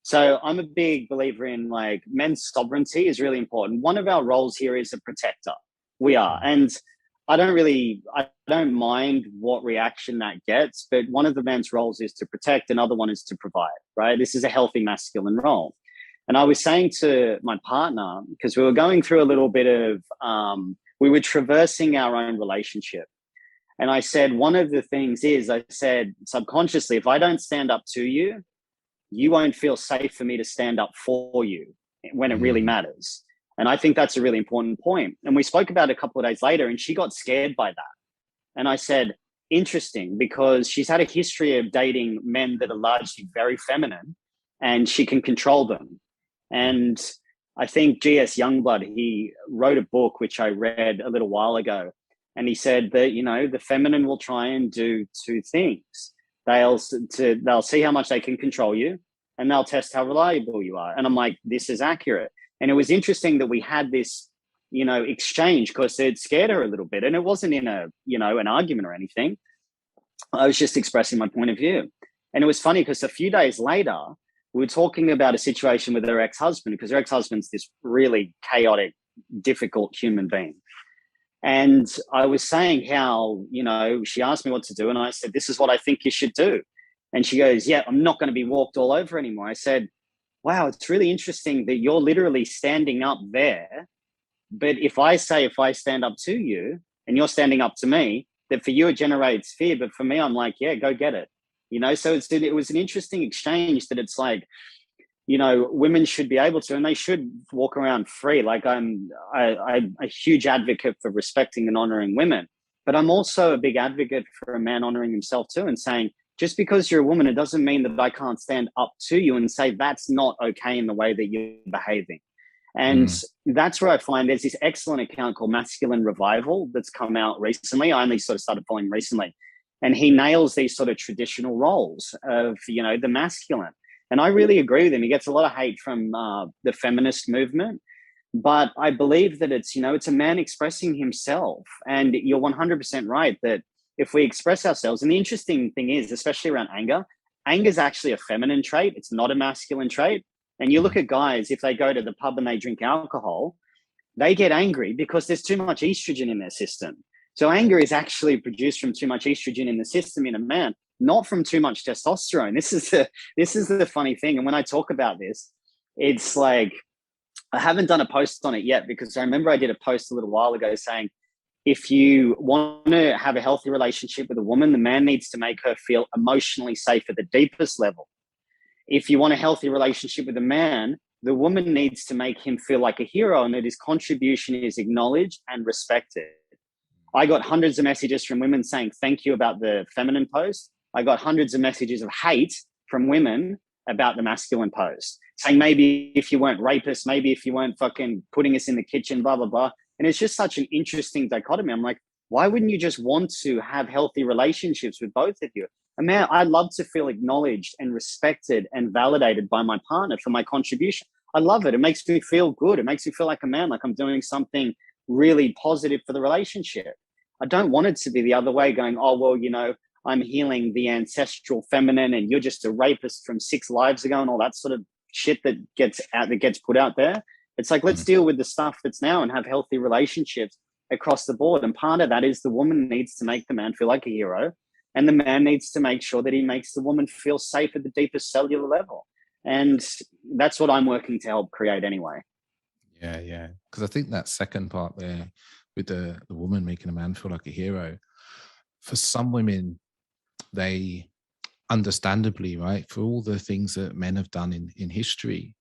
[SPEAKER 2] So I'm a big believer in like men's sovereignty is really important. One of our roles here is a protector. We are. And I don't mind what reaction that gets, but one of the men's roles is to protect, another one is to provide, right? This is a healthy masculine role. And I was saying to my partner, because we were going through a little bit of, we were traversing our own relationship. And I said, one of the things is, I said, subconsciously, if I don't stand up to you, you won't feel safe for me to stand up for you when it really matters. And I think that's a really important point. And we spoke about it a couple of days later, and she got scared by that. And I said, interesting, because she's had a history of dating men that are largely very feminine, and she can control them. And I think G.S. Youngblood, he wrote a book, which I read a little while ago. And he said that, the feminine will try and do two things. They'll see how much they can control you, and they'll test how reliable you are. And I'm like, this is accurate. And it was interesting that we had this, exchange, because it scared her a little bit. And it wasn't in an argument or anything. I was just expressing my point of view. And it was funny because a few days later, we were talking about a situation with her ex-husband, because her ex-husband's this really chaotic, difficult human being. And I was saying how, she asked me what to do. And I said, this is what I think you should do. And she goes, yeah, I'm not going to be walked all over anymore. I said, wow, it's really interesting that you're literally standing up there. But if I stand up to you and you're standing up to me, that for you it generates fear. But for me, I'm like, yeah, go get it. So it was an interesting exchange that it's like, women should be able to, and they should walk around free. Like I'm a huge advocate for respecting and honoring women, but I'm also a big advocate for a man honoring himself too, and saying, just because you're a woman, it doesn't mean that I can't stand up to you and say that's not okay in the way that you're behaving. And that's where I find there's this excellent account called Masculine Revival that's come out recently. I only sort of started following recently. And he nails these sort of traditional roles of, the masculine. And I really agree with him. He gets a lot of hate from the feminist movement. But I believe that it's a man expressing himself. And you're 100% right that if we express ourselves, and the interesting thing is, especially around anger is actually a feminine trait. It's not a masculine trait. And you look at guys, if they go to the pub and they drink alcohol, they get angry because there's too much estrogen in their system. So anger is actually produced from too much estrogen in the system in a man, not from too much testosterone. This is the funny thing. And when I talk about this, it's like, I haven't done a post on it yet, because I remember I did a post a little while ago saying, if you want to have a healthy relationship with a woman, the man needs to make her feel emotionally safe at the deepest level. If you want a healthy relationship with a man, the woman needs to make him feel like a hero and that his contribution is acknowledged and respected. I got hundreds of messages from women saying thank you about the feminine post. I got hundreds of messages of hate from women about the masculine post, saying maybe if you weren't rapists, maybe if you weren't fucking putting us in the kitchen, blah, blah, blah. And it's just such an interesting dichotomy. I'm like, why wouldn't you just want to have healthy relationships with both of you? And man, I love to feel acknowledged and respected and validated by my partner for my contribution. I love it. It makes me feel good. It makes me feel like a man, like I'm doing something really positive for the relationship. I don't want it to be the other way, going, oh, well, I'm healing the ancestral feminine and you're just a rapist from 6 lives ago and all that sort of shit that gets put out there. It's like, let's deal with the stuff that's now and have healthy relationships across the board. And part of that is the woman needs to make the man feel like a hero, and the man needs to make sure that he makes the woman feel safe at the deepest cellular level. And that's what I'm working to help create anyway.
[SPEAKER 1] Yeah. Because I think that second part there with the woman making a man feel like a hero, for some women, they understandably, right, for all the things that men have done in history,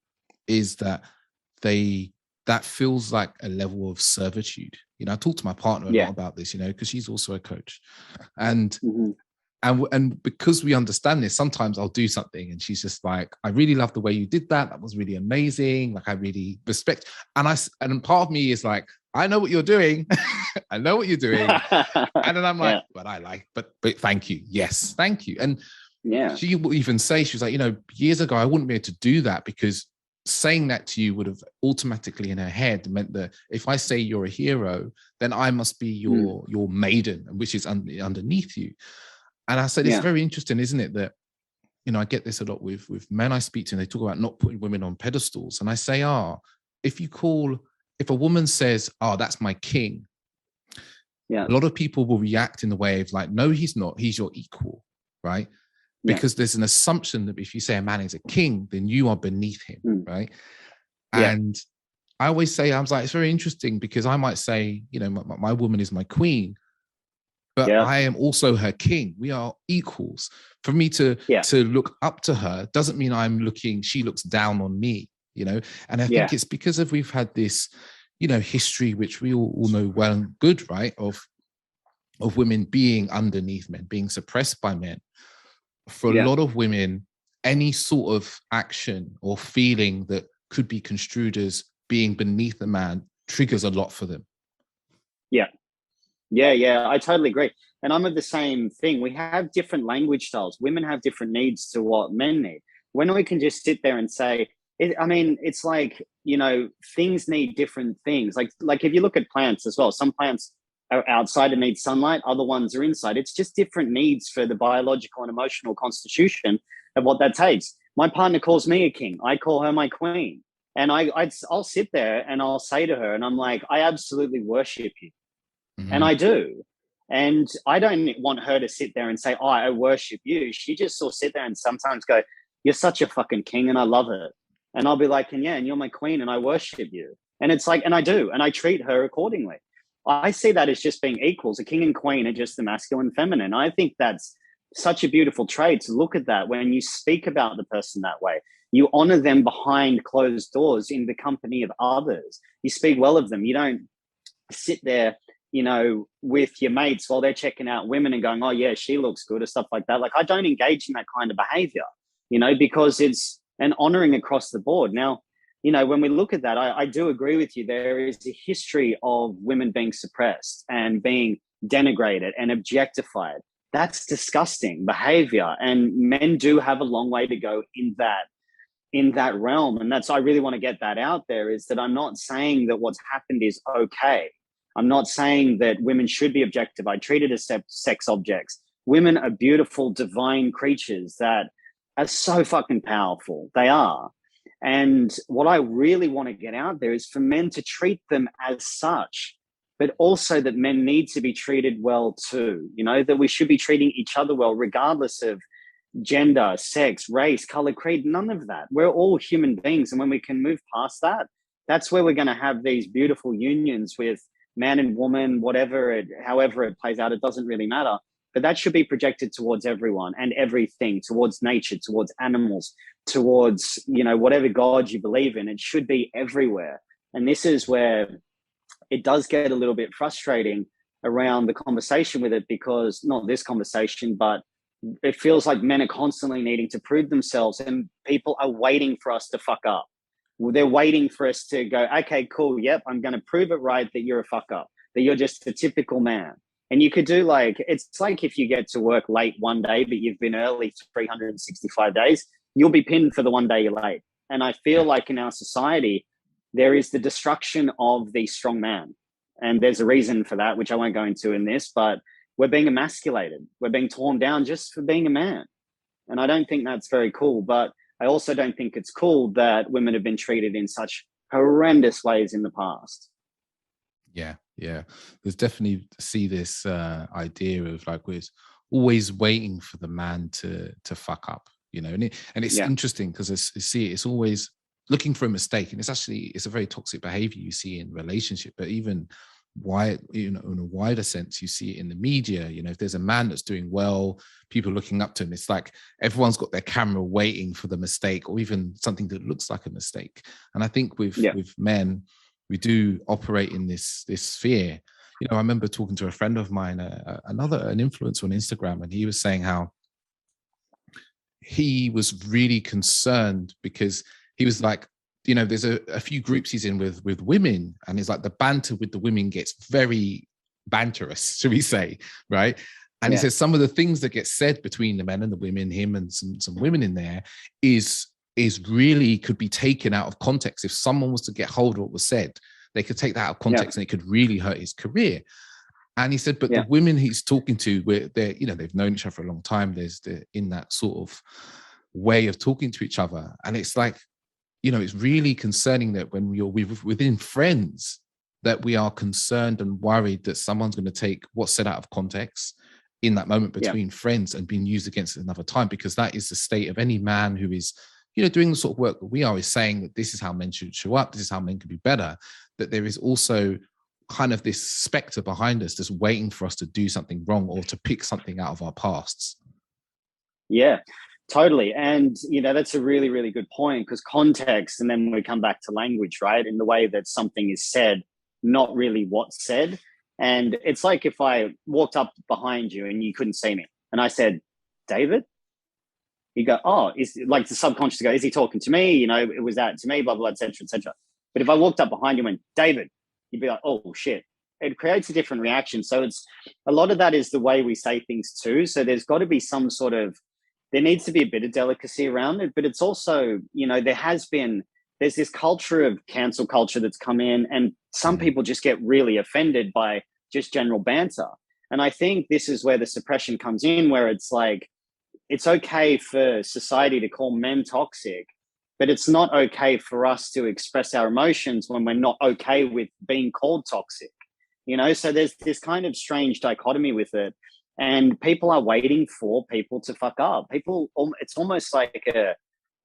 [SPEAKER 1] is that that feels like a level of servitude. I talk to my partner a lot about this, because she's also a coach. And and because we understand this, sometimes I'll do something and she's just like, I really love the way you did that. That was really amazing. Like, I really respect. And part of me is like, I know what you're doing. I know what you're doing. And then I'm like, but thank you. Yes, thank you. And she will even say, she was like, years ago, I wouldn't be able to do that, because saying that to you would have automatically in her head meant that if I say you're a hero, then I must be your maiden, which is underneath you. And I said, it's very interesting, isn't it, that, I get this a lot with men I speak to, and they talk about not putting women on pedestals. And I say, if a woman says, oh, that's my king, a lot of people will react in the way of like, no, he's not, he's your equal, right? Because there's an assumption that if you say a man is a king, then you are beneath him, right? And I always say, I was like, it's very interesting, because I might say, my woman is my queen, but I am also her king. We are equals. For me to look up to her doesn't mean she looks down on me, And I think it's because we've had this, history, which we all know well and good, right? Of women being underneath men, being suppressed by men. For a lot of women, any sort of action or feeling that could be construed as being beneath a man triggers a lot for them.
[SPEAKER 2] Yeah, I totally agree. And I'm of the same thing. We have different language styles. Women have different needs to what men need. When we can just sit there and say, it's like, things need different things. Like if you look at plants as well, some plants are outside and need sunlight, other ones are inside. It's just different needs for the biological and emotional constitution of what that takes. My partner calls me a king. I call her my queen. And I'll sit there and I'll say to her, and I'm like, I absolutely worship you. And I do. And I don't want her to sit there and say, oh, I worship you. She just will sit there and sometimes go, you're such a fucking king and I love it. And I'll be like, and yeah, and you're my queen and I worship you. And it's like, and I do, and I treat her accordingly. I see that as just being equals. A king and queen are just the masculine and feminine. I think that's such a beautiful trait to look at that when you speak about the person that way. You honor them behind closed doors in the company of others. You speak well of them. You don't sit there, you know, with your mates while they're checking out women and going, oh, yeah, she looks good or stuff like that. Like, I don't engage in that kind of behavior, you know, because it's an honoring across the board. Now, you know, when we look at that, I do agree with you. There is a history of women being suppressed and being denigrated and objectified. That's disgusting behavior. And men do have a long way to go in that realm. And that's, I really want to get that out there, is that I'm not saying that what's happened is okay. I'm not saying that women should be objectified, treated as sex objects. Women are beautiful, divine creatures that are so fucking powerful. They are. And what I really want to get out there is for men to treat them as such, but also that men need to be treated well too. You know, that we should be treating each other well, regardless of gender, sex, race, color, creed, none of that. We're all human beings. And when we can move past that, that's where we're going to have these beautiful unions with man and woman, however it plays out, it doesn't really matter. But that should be projected towards everyone and everything, towards nature, towards animals, towards, you know, whatever God you believe in. It should be everywhere. And this is where it does get a little bit frustrating around the conversation with it, because not this conversation, but it feels like men are constantly needing to prove themselves and people are waiting for us to fuck up. They're waiting for us to go, okay, cool. Yep. I'm going to prove it right that you're a fuck up, that you're just a typical man. And you could do like, it's like if you get to work late one day, but you've been early 365 days, you'll be pinned for the one day you're late. And I feel like in our society, there is the destruction of the strong man. And there's a reason for that, which I won't go into in this, but we're being emasculated. We're being torn down just for being a man. And I don't think that's very cool. But I also don't think it's cool that women have been treated in such horrendous ways in the past.
[SPEAKER 1] Yeah. There's definitely see this idea of like we're always waiting for the man to fuck up, you know, and it's interesting because it's always looking for a mistake, and it's a very toxic behavior you see in relationship, but even why, you know, in a wider sense, you see it in the media. You know, if there's a man that's doing well, people looking up to him, it's like everyone's got their camera waiting for the mistake or even something that looks like a mistake. And I think with men, we do operate in this sphere. You know, I remember talking to a friend of mine, an influencer on Instagram, and he was saying how he was really concerned because he was like, you know, there's a few groups he's in with women, and it's like the banter with the women gets very banterous, should we say, right? And he says some of the things that get said between the men and the women, him and some women in there, is really could be taken out of context. If someone was to get hold of what was said, they could take that out of context and it could really hurt his career. And he said, but the women he's talking to, they've known each other for a long time. There's in that sort of way of talking to each other. And it's like, you know, it's really concerning that when you're within friends, that we are concerned and worried that someone's going to take what's said out of context in that moment between friends and being used against it another time, because that is the state of any man who is, you know, doing the sort of work that we are, is saying that this is how men should show up, this is how men can be better, that there is also kind of this specter behind us just waiting for us to do something wrong or to pick something out of our pasts.
[SPEAKER 2] Yeah, totally. And, you know, that's a really, really good point, because context, and then we come back to language, right? In the way that something is said, not really what's said. And it's like if I walked up behind you and you couldn't see me and I said, David, you go, oh, is like the subconscious go, is he talking to me? You know, it was that to me, blah, blah, blah, et cetera, et cetera. But if I walked up behind you and went, David, you'd be like, oh shit. It creates a different reaction. So it's a lot of that is the way we say things too. So there's got to be some sort of, there needs to be a bit of delicacy around it, but it's also, you know, there's this culture of cancel culture that's come in, and some people just get really offended by just general banter. And I think this is where the suppression comes in, where it's like, it's okay for society to call men toxic, but it's not okay for us to express our emotions when we're not okay with being called toxic. So there's this kind of strange dichotomy with it. And people are waiting for people to fuck up. It's almost like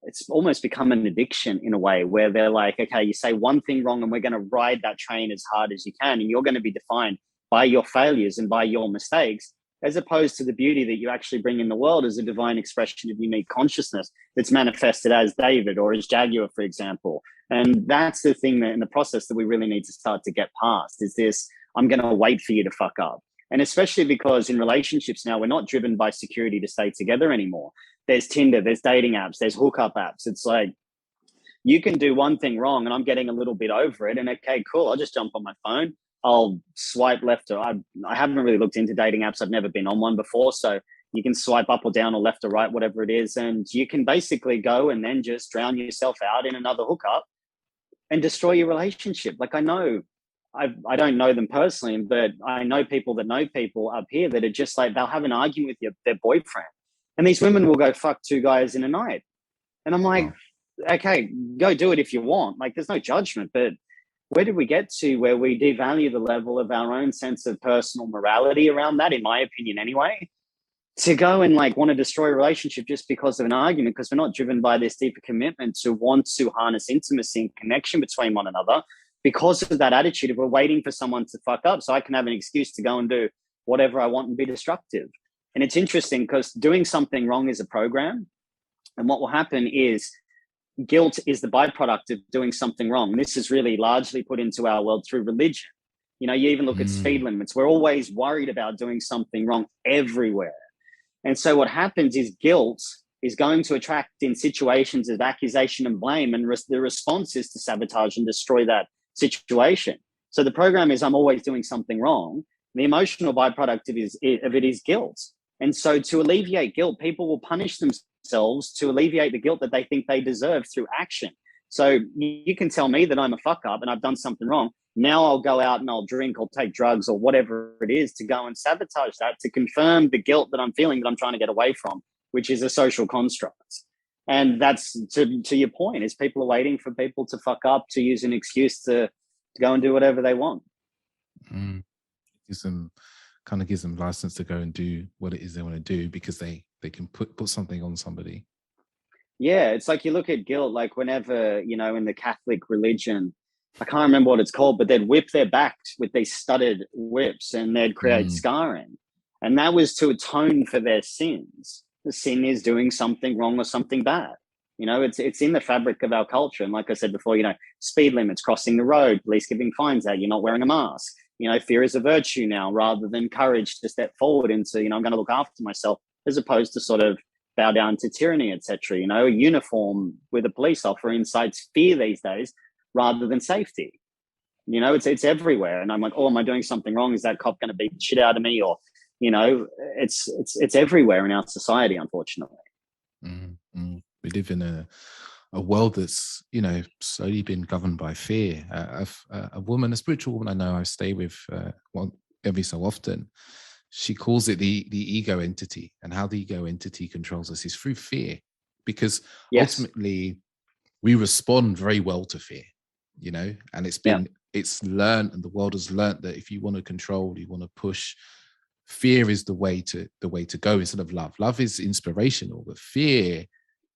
[SPEAKER 2] it's almost become an addiction in a way where they're like, okay, you say one thing wrong and we're going to ride that train as hard as you can. And you're going to be defined by your failures and by your mistakes, as opposed to the beauty that you actually bring in the world as a divine expression of unique consciousness that's manifested as David or as Jaguar, for example. And that's the thing that in the process that we really need to start to get past is this, I'm going to wait for you to fuck up. And especially because in relationships now, we're not driven by security to stay together anymore. There's Tinder, there's dating apps, there's hookup apps. It's like, you can do one thing wrong and I'm getting a little bit over it. And okay, cool. I'll just jump on my phone. I'll swipe left or I haven't really looked into dating apps. I've never been on one before. So you can swipe up or down or left or right, whatever it is. And you can basically go and then just drown yourself out in another hookup and destroy your relationship. Like I don't know them personally, but I know people that know people up here that are just like, they'll have an argument with their boyfriend. And these women will go fuck two guys in a night. And I'm like, okay, go do it if you want. Like there's no judgment, but where did we get to where we devalue the level of our own sense of personal morality around that, in my opinion anyway, to go and like want to destroy a relationship just because of an argument, because we're not driven by this deeper commitment to want to harness intimacy and connection between one another because of that attitude of we're waiting for someone to fuck up so I can have an excuse to go and do whatever I want and be destructive. And it's interesting because doing something wrong is a program. And what will happen is guilt is the byproduct of doing something wrong. This is really largely put into our world through religion. You even look at speed limits. We're always worried about doing something wrong everywhere. And so what happens is guilt is going to attract in situations of accusation and blame. And the response is to sabotage and destroy that situation. So the program is I'm always doing something wrong. The emotional byproduct of it is guilt. And so to alleviate guilt, people will punish themselves to alleviate the guilt that they think they deserve through action. So you can tell me that I'm a fuck up and I've done something wrong. Now I'll go out and I'll drink or take drugs or whatever it is to go and sabotage that, to confirm the guilt that I'm feeling that I'm trying to get away from, which is a social construct. And that's to your point, is people are waiting for people to fuck up to use an excuse to go and do whatever they want.
[SPEAKER 1] Gives them license to go and do what it is they want to do because they can put something on somebody.
[SPEAKER 2] Yeah, it's like you look at guilt, like whenever, in the Catholic religion, I can't remember what it's called, but they'd whip their back with these studded whips and they'd create scarring. And that was to atone for their sins. The sin is doing something wrong or something bad. It's in the fabric of our culture. And like I said before, speed limits, crossing the road, police giving fines out, you're not wearing a mask. Fear is a virtue now rather than courage to step forward into, I'm going to look after myself, as opposed to sort of bow down to tyranny, etc. A uniform with a police officer incites fear these days rather than safety. It's everywhere. And I'm like, oh, am I doing something wrong? Is that cop going to beat the shit out of me? Or, it's everywhere in our society, unfortunately.
[SPEAKER 1] We live in a world that's, slowly been governed by fear. A woman, a spiritual woman I know I stay with every so often, she calls it the ego entity, and how the ego entity controls us is through fear, because ultimately we respond very well to fear, and it's learned, and the world has learned that if you want to control, you want to push, fear is the way to go instead of love. Love is inspirational, but fear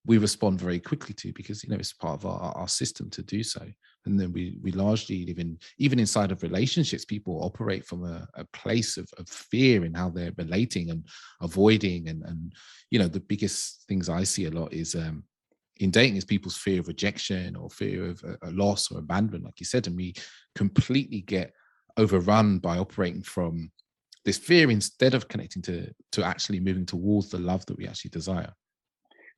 [SPEAKER 1] we respond very quickly to, because it's part of our system to do so. And then we largely live in, even inside of relationships, people operate from a place of fear in how they're relating and avoiding. And the biggest things I see a lot is in dating is people's fear of rejection or fear of a loss or abandonment, like you said. And we completely get overrun by operating from this fear instead of connecting to actually moving towards the love that we actually desire.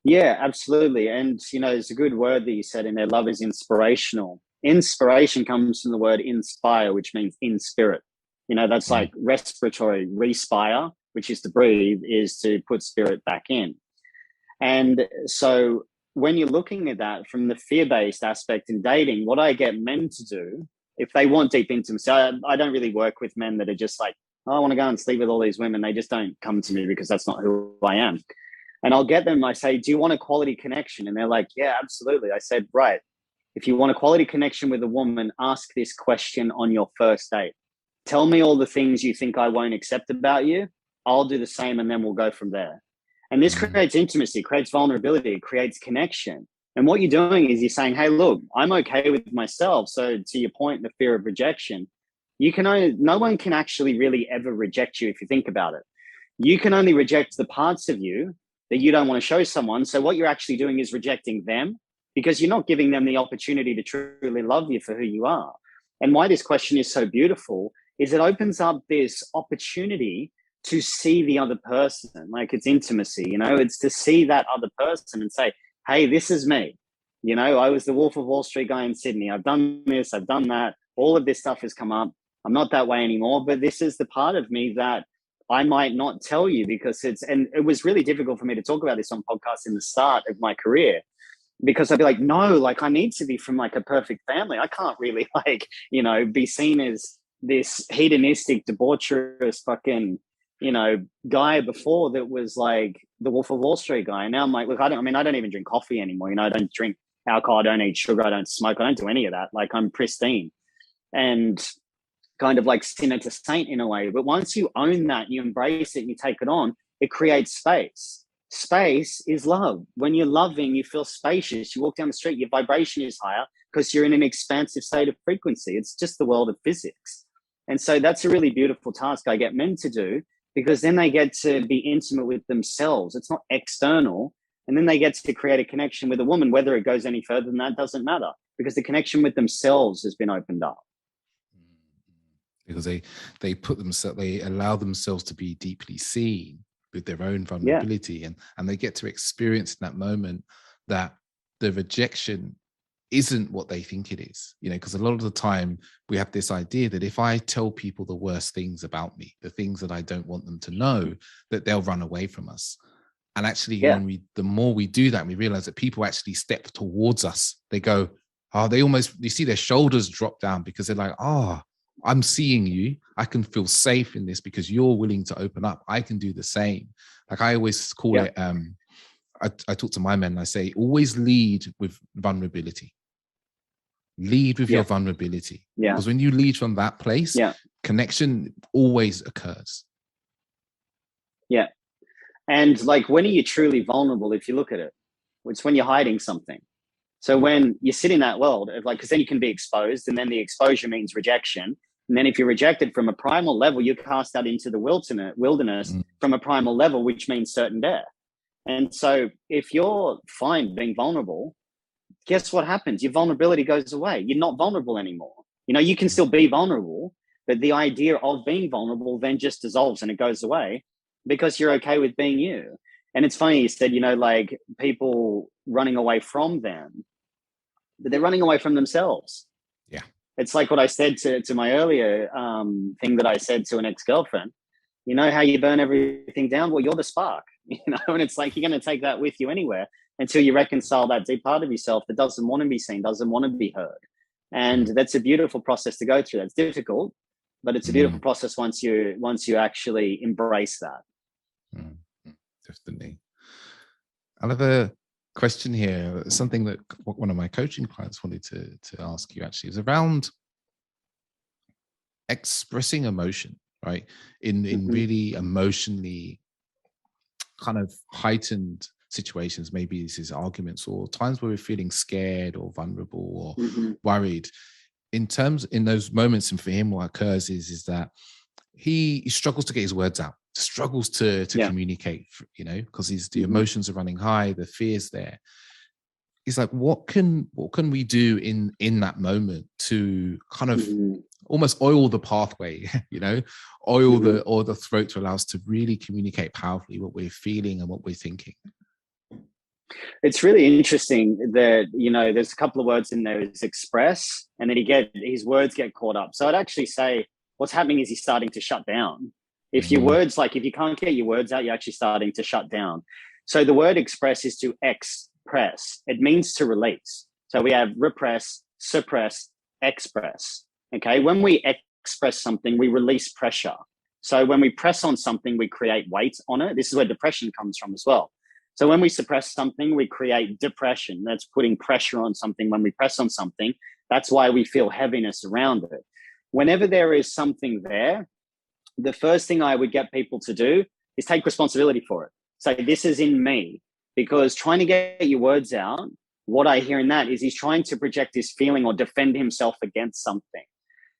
[SPEAKER 2] Yeah, absolutely. And, there's a good word that you said in there, love is inspirational. Inspiration comes from the word inspire, which means in spirit. That's like respiratory, respire, which is to breathe, is to put spirit back in. And so when you're looking at that from the fear-based aspect in dating, what I get men to do, if they want deep intimacy, I don't really work with men that are just like, oh, I want to go and sleep with all these women. They just don't come to me because that's not who I am. And I'll get them, I say, do you want a quality connection? And they're like, yeah, absolutely. I said, right, if you want a quality connection with a woman, ask this question on your first date. Tell me all the things you think I won't accept about you. I'll do the same, and then we'll go from there. And this creates intimacy, creates vulnerability, creates connection. And what you're doing is you're saying, hey, look, I'm okay with myself. So to your point, the fear of rejection, no one can actually really ever reject you if you think about it. You can only reject the parts of you that you don't want to show someone. So what you're actually doing is rejecting them, because you're not giving them the opportunity to truly love you for who you are. And why this question is so beautiful is it opens up this opportunity to see the other person. Like, it's intimacy, it's to see that other person and say, hey, this is me. I was the Wolf of Wall Street guy in Sydney. I've done this, I've done that. All of this stuff has come up. I'm not that way anymore, but this is the part of me that I might not tell you, because and it was really difficult for me to talk about this on podcasts in the start of my career, because I'd be like, no, like I need to be from like a perfect family. I can't really be seen as this hedonistic, debaucherous fucking, guy before that was like the Wolf of Wall Street guy. And now I'm like, look, I don't even drink coffee anymore. I don't drink alcohol. I don't eat sugar. I don't smoke. I don't do any of that. Like, I'm pristine and kind of like sinner to saint in a way. But once you own that, you embrace it, and you take it on, it creates space. Space is love. When you're loving, you feel spacious. You walk down the street, your vibration is higher because you're in an expansive state of frequency. It's just the world of physics. And so that's a really beautiful task I get men to do, because then they get to be intimate with themselves. It's not external. And then they get to create a connection with a woman. Whether it goes any further than that doesn't matter, because the connection with themselves has been opened up.
[SPEAKER 1] Because they allow themselves to be deeply seen with their own vulnerability, and they get to experience in that moment that the rejection isn't what they think it is, because a lot of the time we have this idea that if I tell people the worst things about me, the things that I don't want them to know, that they'll run away from us. And actually, the more we do that, we realize that people actually step towards us. They go, you see their shoulders drop down, because they're like, I'm seeing you. I can feel safe in this because you're willing to open up. I can do the same. Like, I always call it, I talk to my men and I say, always lead with vulnerability. Lead with your vulnerability. Because when you lead from that place, connection always occurs.
[SPEAKER 2] Yeah. And like, when are you truly vulnerable? If you look at it, it's when you're hiding something. So when you sit in that world of because then you can be exposed, and then the exposure means rejection. And then if you're rejected from a primal level, you're cast out into the wilderness from a primal level, which means certain death. And so if you're fine being vulnerable, guess what happens? Your vulnerability goes away. You're not vulnerable anymore. You can still be vulnerable, but the idea of being vulnerable then just dissolves and it goes away, because you're okay with being you. And it's funny, you said, like people running away from them, but they're running away from themselves.
[SPEAKER 1] Yeah.
[SPEAKER 2] It's like what I said to my earlier thing that I said to an ex-girlfriend. You know how you burn everything down? Well, you're the spark, and it's like you're going to take that with you anywhere until you reconcile that deep part of yourself that doesn't want to be seen, doesn't want to be heard. And that's a beautiful process to go through. That's difficult, but it's a beautiful process once you actually embrace that.
[SPEAKER 1] Definitely. I have a question here, something that one of my coaching clients wanted to ask you actually, is around expressing emotion, right? In really emotionally kind of heightened situations. Maybe this is arguments or times where we're feeling scared or vulnerable or worried. In those moments, and for him, what occurs is that he struggles to get his words out, struggles to communicate, because the emotions are running high, the fear's there. He's like, what can we do in that moment to kind of almost oil the pathway, oil the throat to allow us to really communicate powerfully what we're feeling and what we're thinking?
[SPEAKER 2] It's really interesting that, there's a couple of words in there, is express, and then his words get caught up. So I'd actually say what's happening is he's starting to shut down. If your words, if you can't get your words out, you're actually starting to shut down. So the word express is to express. It means to release. So we have repress, suppress, express. Okay. When we express something, we release pressure. So when we press on something, we create weight on it. This is where depression comes from as well. So when we suppress something, we create depression. That's putting pressure on something. When we press on something, that's why we feel heaviness around it. whenever there is something there, the first thing I would get people to do is take responsibility for it. Say, this is in me. Because trying to get your words out, what I hear in that is he's trying to project his feeling or defend himself against something.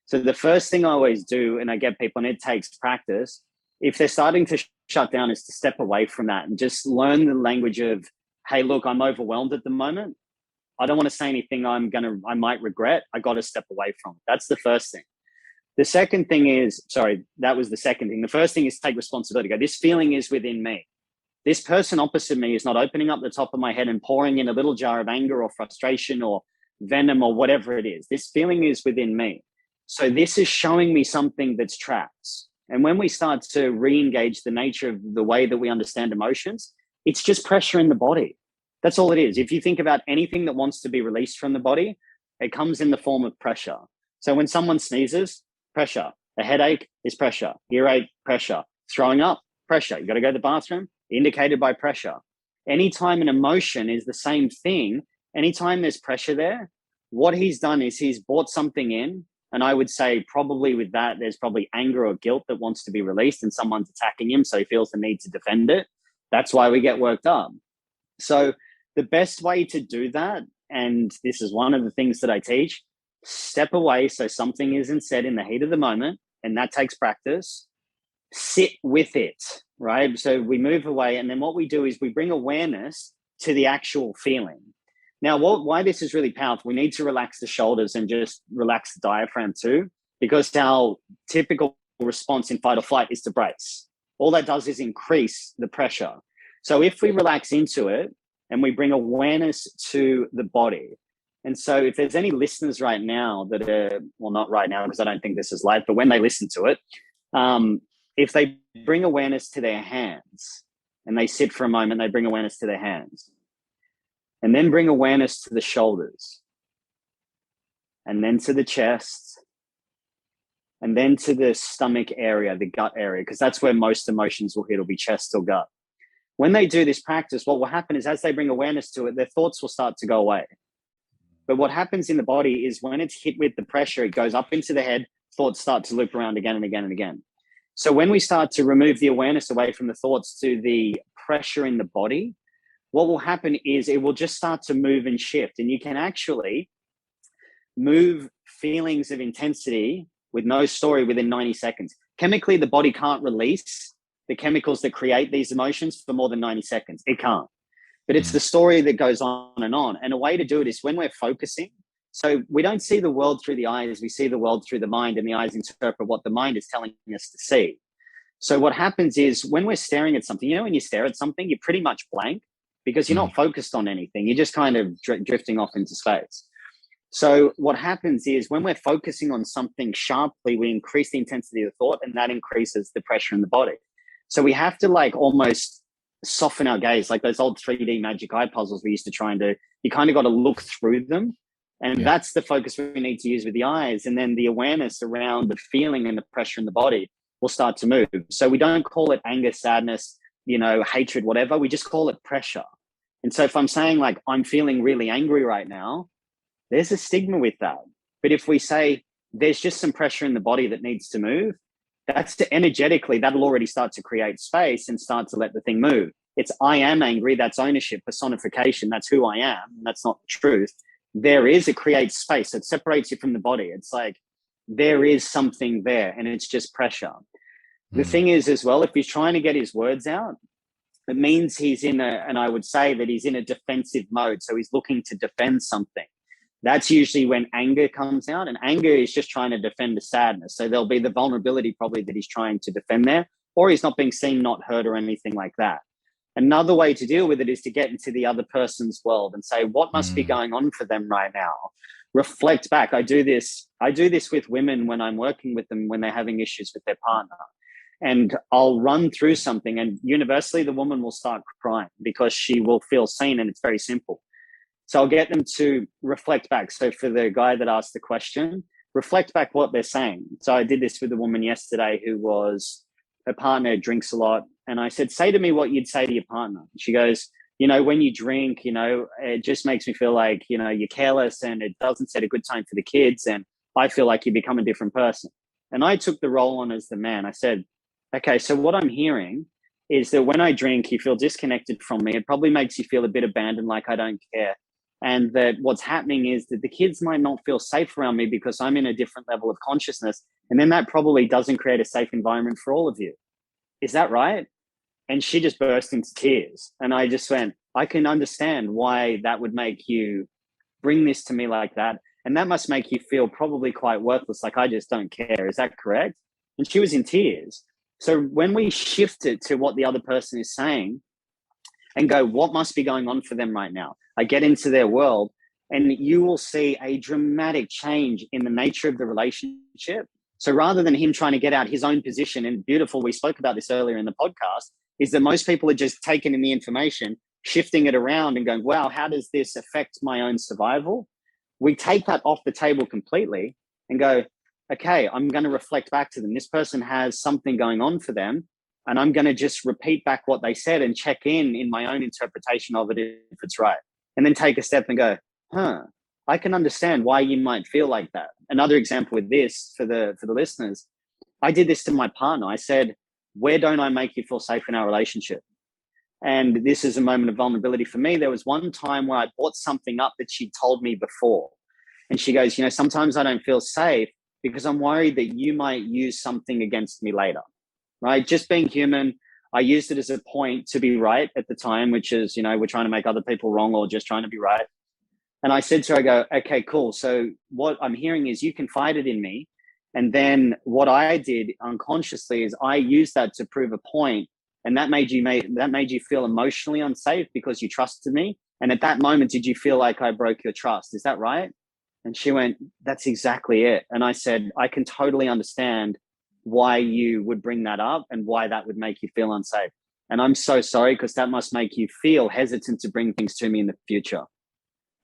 [SPEAKER 2] So the first thing I always do, and I get people, and it takes practice, if they're starting to shut down, is to step away from that and just learn the language of, hey, look, I'm overwhelmed at the moment. I don't want to say anything I might regret. I got to step away from it. That's the first thing. The second thing is, sorry, that was the second thing. The first thing is take responsibility. Go, this feeling is within me. This person opposite me is not opening up the top of my head and pouring in a little jar of anger or frustration or venom or whatever it is. This feeling is within me. So this is showing me something that's trapped. And when we start to re-engage the nature of the way that we understand emotions, it's just pressure in the body. That's all it is. If you think about anything that wants to be released from the body, it comes in the form of pressure. So when someone sneezes, pressure. A headache is pressure. Earache, pressure. Throwing up, pressure. You got to go to the bathroom, indicated by pressure. Anytime an emotion is the same thing, anytime there's pressure there, what he's done is he's brought something in. And I would say probably with that, there's probably anger or guilt that wants to be released and someone's attacking him. So he feels the need to defend it. That's why we get worked up. So the best way to do that, and this is one of the things that I teach, step away so something isn't said in the heat of the moment, and that takes practice. Sit with it, right? So we move away, and then what we do is we bring awareness to the actual feeling. Now, why this is really powerful, we need to relax the shoulders and just relax the diaphragm too, because our typical response in fight or flight is to brace. All that does is increase the pressure. So if we relax into it and we bring awareness to the body, and so if there's any listeners right now that are, well, not right now because I don't think this is live, but when they listen to it, if they bring awareness to their hands and they sit for a moment, they bring awareness to their hands and then bring awareness to the shoulders and then to the chest and then to the stomach area, the gut area, because that's where most emotions will hit, will be chest or gut. When they do this practice, what will happen is as they bring awareness to it, their thoughts will start to go away. But what happens in the body is when it's hit with the pressure, it goes up into the head, thoughts start to loop around again and again and again. So when we start to remove the awareness away from the thoughts to the pressure in the body, what will happen is it will just start to move and shift. And you can actually move feelings of intensity with no story within 90 seconds. Chemically, the body can't release the chemicals that create these emotions for more than 90 seconds. It can't. But it's the story that goes on. And a way to do it is when we're focusing. So we don't see the world through the eyes, we see the world through the mind, and the eyes interpret what the mind is telling us to see. So what happens is when we're staring at something, when you stare at something, you're pretty much blank because you're not focused on anything. You're just kind of drifting off into space. So what happens is when we're focusing on something sharply, we increase the intensity of the thought, and that increases the pressure in the body. So we have to almost soften our gaze, like those old 3D magic eye puzzles we used to try and do. You kind of got to look through them. And that's the focus we need to use with the eyes. And then the awareness around the feeling and the pressure in the body will start to move. So we don't call it anger, sadness, hatred, whatever. We just call it pressure. And so if I'm saying I'm feeling really angry right now, there's a stigma with that. But if we say there's just some pressure in the body that needs to move, that's energetically, that'll already start to create space and start to let the thing move. It's I am angry. That's ownership, personification. That's who I am. That's not the truth. It creates space. It separates you from the body. It's like there is something there and it's just pressure. The thing is as well, if he's trying to get his words out, it means and I would say that he's in a defensive mode. So he's looking to defend something. That's usually when anger comes out, and anger is just trying to defend the sadness. So there'll be the vulnerability probably that he's trying to defend there, or he's not being seen, not heard, or anything like that. Another way to deal with it is to get into the other person's world and say, what must be going on for them right now? Reflect back. I do this with women when I'm working with them, when they're having issues with their partner. And I'll run through something, and universally the woman will start crying because she will feel seen, and it's very simple. So I'll get them to reflect back. So for the guy that asked the question, reflect back what they're saying. So I did this with a woman yesterday her partner drinks a lot. And I said, say to me what you'd say to your partner. She goes, when you drink, it just makes me feel like, you're careless and it doesn't set a good tone for the kids. And I feel like you become a different person. And I took the role on as the man. I said, okay, so what I'm hearing is that when I drink, you feel disconnected from me. It probably makes you feel a bit abandoned, like I don't care. And that what's happening is that the kids might not feel safe around me because I'm in a different level of consciousness. And then that probably doesn't create a safe environment for all of you. Is that right? And she just burst into tears. And I just went, I can understand why that would make you bring this to me like that. And that must make you feel probably quite worthless, like I just don't care. Is that correct? And she was in tears. So when we shift it to what the other person is saying and go, what must be going on for them right now? I get into their world and you will see a dramatic change in the nature of the relationship. So rather than him trying to get out his own position, and beautiful, we spoke about this earlier in the podcast, is that most people are just taking in the information, shifting it around and going, wow, how does this affect my own survival? We take that off the table completely and go, okay, I'm going to reflect back to them. This person has something going on for them. And I'm going to just repeat back what they said and check in my own interpretation of it if it's right. And then take a step and go, I can understand why you might feel like that. Another example with this for the listeners, I did this to my partner. I said, where don't I make you feel safe in our relationship? And this is a moment of vulnerability for me. There was one time where I brought something up that she told me before. And she goes, sometimes I don't feel safe because I'm worried that you might use something against me later, right? Just being human, I used it as a point to be right at the time, which is, we're trying to make other people wrong or just trying to be right. And I said to her, I go, okay, cool. So what I'm hearing is you confided in me. And then what I did unconsciously is I used that to prove a point. And that made you feel emotionally unsafe because you trusted me. And at that moment, did you feel like I broke your trust? Is that right? And she went, that's exactly it. And I said, I can totally understand why you would bring that up and why that would make you feel unsafe. And I'm so sorry because that must make you feel hesitant to bring things to me in the future.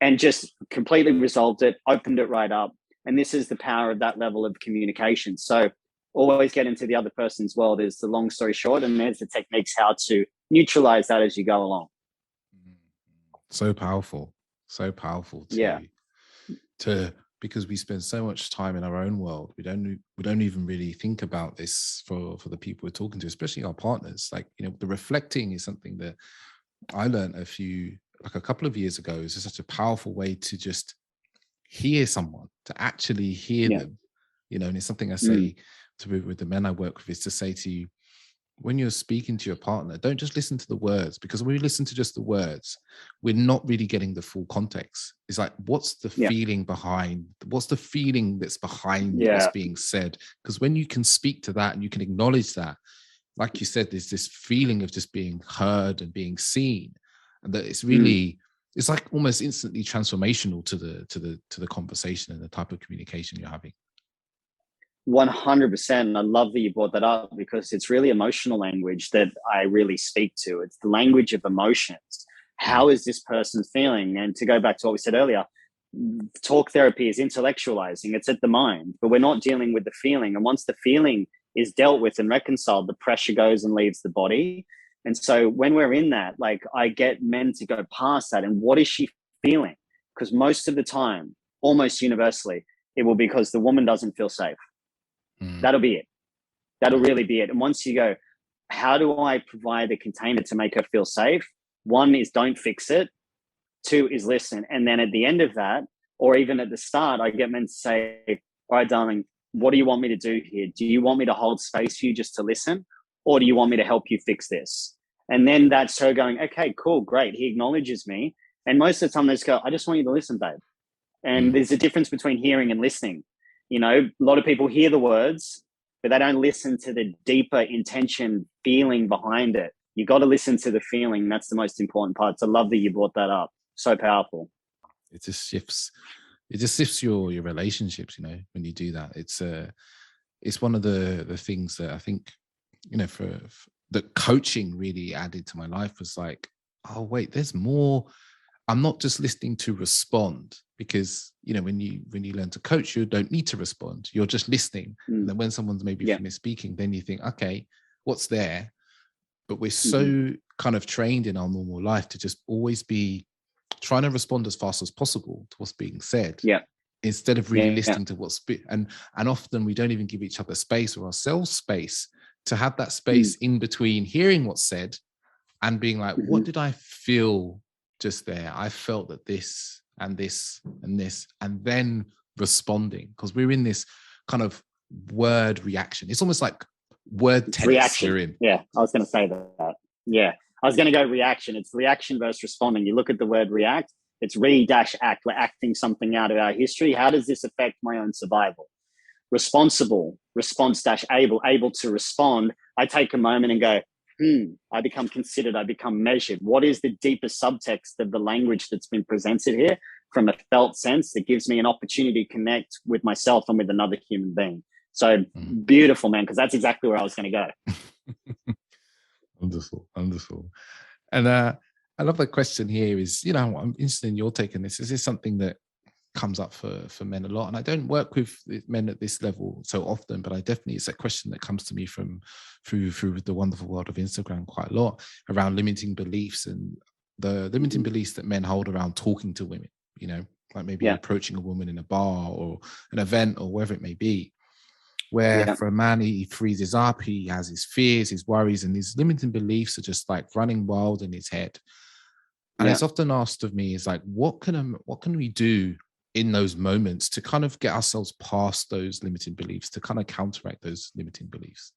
[SPEAKER 2] And just completely resolved it, opened it right up. And this is the power of that level of communication. So always get into the other person's world is the long story short. And there's the techniques how to neutralize that as you go along.
[SPEAKER 1] So powerful. So powerful because we spend so much time in our own world. We don't even really think about this for the people we're talking to, especially our partners. Like, the reflecting is something that I learned a couple of years ago. Is such a powerful way to just hear someone, to actually hear them, and it's something I say with the men I work with, is to say to you, when you're speaking to your partner, don't just listen to the words, because when we listen to just the words, we're not really getting the full context. It's like, what's the feeling behind, what's the feeling that's behind what's being said? Because when you can speak to that and you can acknowledge that, like you said, there's this feeling of just being heard and being seen, and that it's really, it's like almost instantly transformational to the conversation and the type of communication you're having.
[SPEAKER 2] 100%. I love that you brought that up because it's really emotional language that I really speak to. It's the language of emotions. How is this person feeling? And to go back to what we said earlier, talk therapy is intellectualizing. It's at the mind, but we're not dealing with the feeling. And once the feeling is dealt with and reconciled, the pressure goes and leaves the body. And so when we're in that, like, I get men to go past that. And what is she feeling? Because most of the time, almost universally, it will be because the woman doesn't feel safe. That'll be it. That'll really be it. And once you go, how do I provide a container to make her feel safe? One is don't fix it. Two is listen. And then at the end of that, or even at the start, I get men to say, all right, darling, what do you want me to do here? Do you want me to hold space for you just to listen? Or do you want me to help you fix this? And then that's her going, okay, cool, great. He acknowledges me. And most of the time they just go, I just want you to listen, babe. And there's a difference between hearing and listening. A lot of people hear the words, but they don't listen to the deeper intention, feeling behind it. You got to listen to the feeling. That's the most important part. So I love that you brought that up. So powerful.
[SPEAKER 1] It just shifts your relationships, when you do that. It's one of the things that I think, for that coaching really added to my life, was like, oh wait, there's more. I'm not just listening to respond, because when you learn to coach, you don't need to respond. You're just listening. And then when someone's maybe finished speaking, then you think, okay, what's there? But we're so kind of trained in our normal life to just always be trying to respond as fast as possible to what's being said. instead of really
[SPEAKER 2] Yeah.
[SPEAKER 1] listening to and often we don't even give each other space or ourselves space to have that space in between hearing what's said and being like, what did I feel just there? I felt that this and this and this, and then responding, because we're in this kind of word reaction. It's almost like word tennis.
[SPEAKER 2] Reaction.
[SPEAKER 1] We're in.
[SPEAKER 2] Yeah, I was going to say that. Yeah, I was going to go reaction. It's reaction versus responding. You look at the word react, it's re-act. We're acting something out of our history. How does this affect my own survival? Responsible, response-able to respond. I take a moment and go, I become considered, I become measured. What is the deeper subtext of the language that's been presented here from a felt sense that gives me an opportunity to connect with myself and with another human being? So beautiful, man, because that's exactly where I was going to go.
[SPEAKER 1] Wonderful. And I love the question here is, I'm interested in your take on this. Is this something that comes up for men a lot? And I don't work with men at this level so often, but I definitely, it's a question that comes to me through the wonderful world of Instagram quite a lot, around limiting beliefs and the limiting beliefs that men hold around talking to women, like maybe approaching a woman in a bar or an event or wherever it may be, where for a man, he freezes up, he has his fears, his worries, and these limiting beliefs are just like running wild in his head. And it's often asked of me is like, what can we do in those moments to kind of get ourselves past those limiting beliefs, to kind of counteract those limiting beliefs?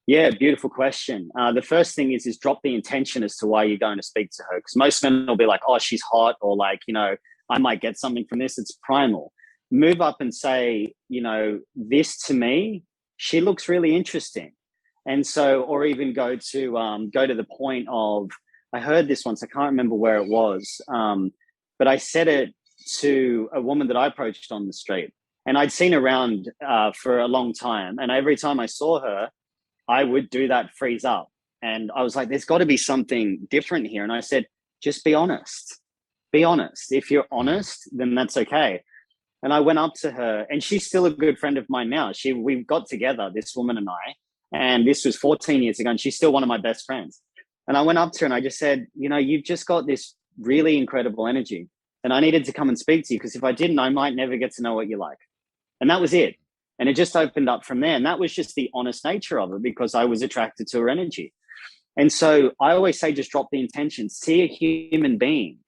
[SPEAKER 2] Yeah, beautiful question. The first thing is drop the intention as to why you're going to speak to her. Because most men will be like, oh, she's hot, or like, I might get something from this. It's primal. Move up and say, this to me, she looks really interesting. And so, or even go to the point of, I heard this once, I can't remember where it was, but I said it to a woman that I approached on the street, and I'd seen her around for a long time. And every time I saw her, I would do that freeze up. And I was like, there's got to be something different here. And I said, just be honest. Be honest. If you're honest, then that's okay. And I went up to her, and she's still a good friend of mine now. We got together, this woman and I, and this was 14 years ago, and she's still one of my best friends. And I went up to her and I just said, you've just got this really incredible energy, and I needed to come and speak to you, because if I didn't, I might never get to know what you like. And that was it. And it just opened up from there. And that was just the honest nature of it, because I was attracted to her energy. And so I always say, just drop the intention. See a human being.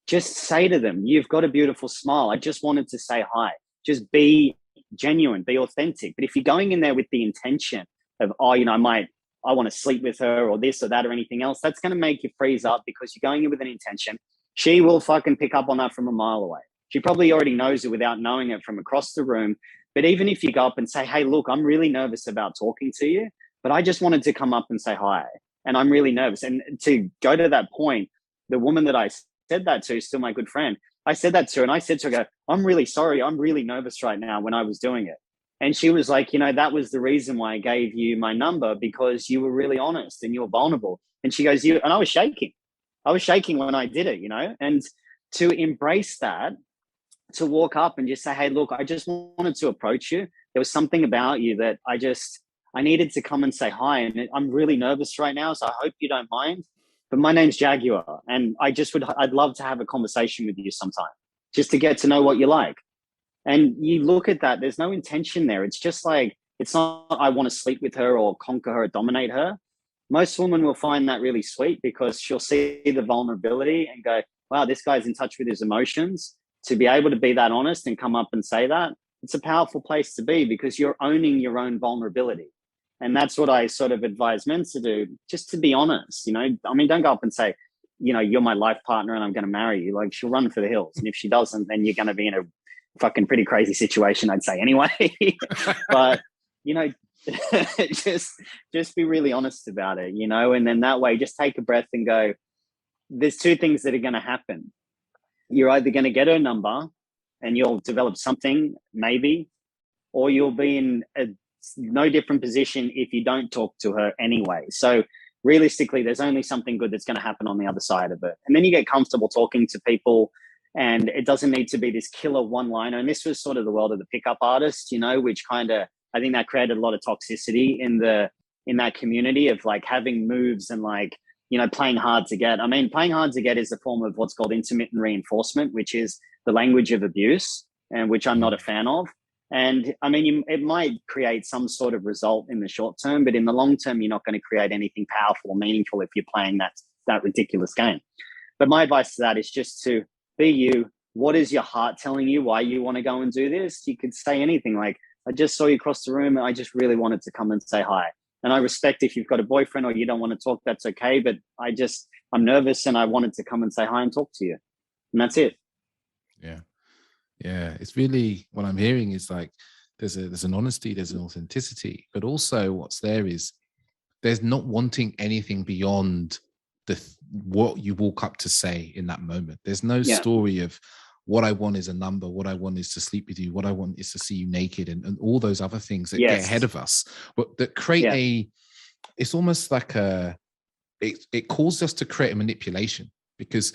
[SPEAKER 2] Just say to them, you've got a beautiful smile. I just wanted to say hi. Just be genuine, be authentic. But if you're going in there with the intention of, I want to sleep with her or this or that or anything else, that's going to make you freeze up, because you're going in with an intention. She will fucking pick up on that from a mile away. She probably already knows it without knowing it from across the room. But even if you go up and say, hey, look, I'm really nervous about talking to you, but I just wanted to come up and say hi, and I'm really nervous. And to go to that point, the woman that I said that to is still my good friend. I said that to her, and I said to her, I'm really sorry. I'm really nervous right now when I was doing it. And she was like, that was the reason why I gave you my number, because you were really honest and you were vulnerable. And she goes, and I was shaking. I was shaking when I did it, and to embrace that, to walk up and just say, hey, look, I just wanted to approach you. There was something about you that I needed to come and say hi. And I'm really nervous right now, so I hope you don't mind. But my name's Jaguar, and I'd love to have a conversation with you sometime, just to get to know what you like. And you look at that, there's no intention there. It's just like, it's not, I want to sleep with her or conquer her or dominate her. Most women will find that really sweet, because she'll see the vulnerability and go, wow, this guy's in touch with his emotions. To be able to be that honest and come up and say that, it's a powerful place to be, because you're owning your own vulnerability. And that's what I sort of advise men to do, just to be honest. Don't go up and say, you're my life partner and I'm going to marry you. Like, she'll run for the hills. And if she doesn't, then you're going to be in a fucking pretty crazy situation, I'd say anyway. But, just be really honest about it, and then that way, just take a breath and go, there's two things that are going to happen. You're either going to get her number and you'll develop something, maybe, or you'll be in a no different position if you don't talk to her anyway. So realistically, there's only something good that's going to happen on the other side of it. And then you get comfortable talking to people, and it doesn't need to be this killer one-liner. And this was sort of the world of the pickup artist, which kind of, I think that created a lot of toxicity in that community of like having moves and like, playing hard to get. Playing hard to get is a form of what's called intermittent reinforcement, which is the language of abuse, and which I'm not a fan of. And I mean, it might create some sort of result in the short term, but in the long term, you're not going to create anything powerful or meaningful if you're playing that ridiculous game. But my advice to that is just to be you. What is your heart telling you why you want to go and do this? You could say anything like, I just saw you cross the room and I just really wanted to come and say hi. And I respect if you've got a boyfriend or you don't want to talk, that's okay. But I'm nervous and I wanted to come and say hi and talk to you. And that's it.
[SPEAKER 1] Yeah. Yeah. It's really, what I'm hearing is like, there's an honesty, there's an authenticity, but also what's there is there's not wanting anything beyond what you walk up to say in that moment. There's no story of what I want is a number, what I want is to sleep with you, what I want is to see you naked, and all those other things that get ahead of us, but that create it's almost like it calls us to create a manipulation, because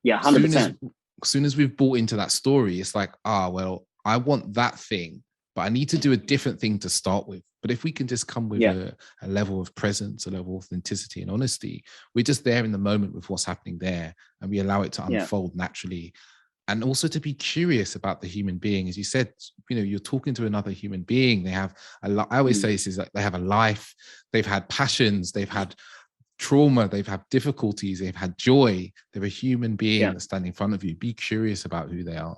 [SPEAKER 2] 100%.
[SPEAKER 1] As soon as we've bought into that story, it's like, well, I want that thing, but I need to do a different thing to start with. But if we can just come with a level of presence, a level of authenticity and honesty, we're just there in the moment with what's happening there, and we allow it to unfold naturally. And also to be curious about the human being. As you said, you're talking to another human being. They have I always say this is like they have a life, they've had passions, they've had trauma, they've had difficulties, they've had joy. They're a human being that's standing in front of you. Be curious about who they are.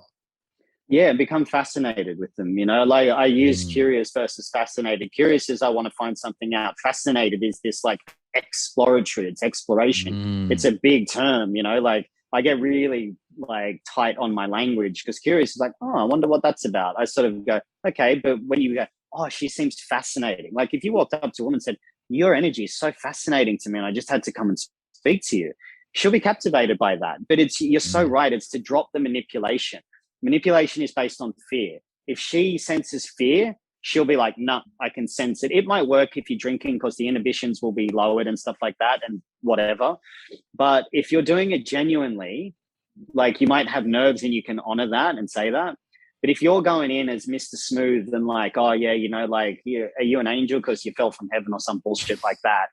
[SPEAKER 2] Yeah, become fascinated with them. Like I use curious versus fascinated. Curious is I want to find something out. Fascinated is this like exploratory, it's exploration. It's a big term, like I get really like tight on my language because curious is like, oh, I wonder what that's about. I sort of go, okay, but when you go, oh, she seems fascinating. Like if you walked up to a woman and said, your energy is so fascinating to me and I just had to come and speak to you, she'll be captivated by that. But you're so right. It's to drop the manipulation. Manipulation is based on fear. If she senses fear, she'll be like, no, I can sense it. It might work if you're drinking because the inhibitions will be lowered and stuff like that and whatever. But if you're doing it genuinely, like you might have nerves and you can honor that and say that. But if you're going in as Mr. Smooth and like, oh yeah, like, are you an angel because you fell from heaven or some bullshit like that?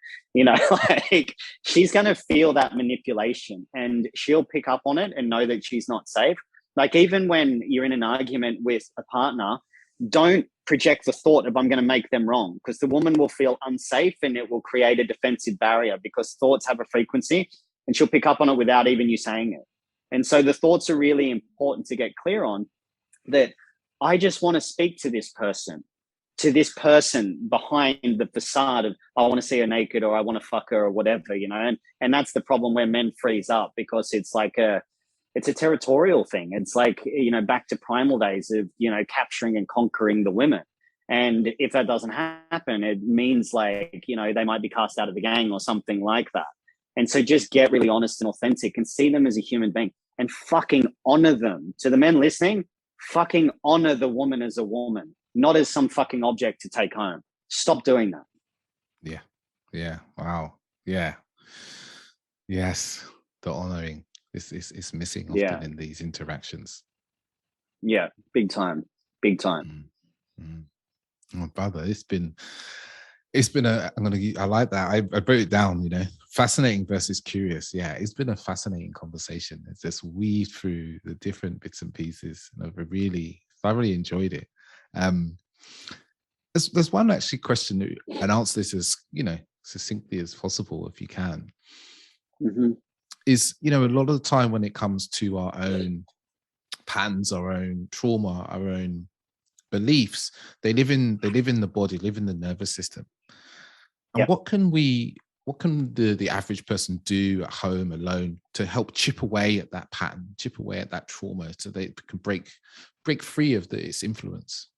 [SPEAKER 2] Like she's going to feel that manipulation and she'll pick up on it and know that she's not safe. Like even when you're in an argument with a partner, don't project the thought of I'm going to make them wrong, because the woman will feel unsafe and it will create a defensive barrier, because thoughts have a frequency and she'll pick up on it without even you saying it. And so the thoughts are really important to get clear on, that I just want to speak to this person behind the facade of I want to see her naked or I want to fuck her or whatever, and that's the problem where men freeze up, because it's like it's a territorial thing. It's like, back to primal days of, capturing and conquering the women. And if that doesn't happen, it means like, they might be cast out of the gang or something like that. And so just get really honest and authentic and see them as a human being and fucking honor them. To the men listening, fucking honor the woman as a woman, not as some fucking object to take home. Stop doing that.
[SPEAKER 1] Yeah. Yeah. Wow. Yeah. Yes. The honoring. It's missing often in these interactions.
[SPEAKER 2] Yeah, big time.
[SPEAKER 1] Oh, brother, it's been I like that. I wrote it down, fascinating versus curious. Yeah, it's been a fascinating conversation. It's just weaved through the different bits and pieces, and I've really thoroughly enjoyed it. There's one actually question, and answer this as succinctly as possible if you can. Is, a lot of the time when it comes to our own patterns, our own trauma, our own beliefs, they live in the body, live in the nervous system. And what can the average person do at home alone to help chip away at that pattern, chip away at that trauma, so they can break free of its influence?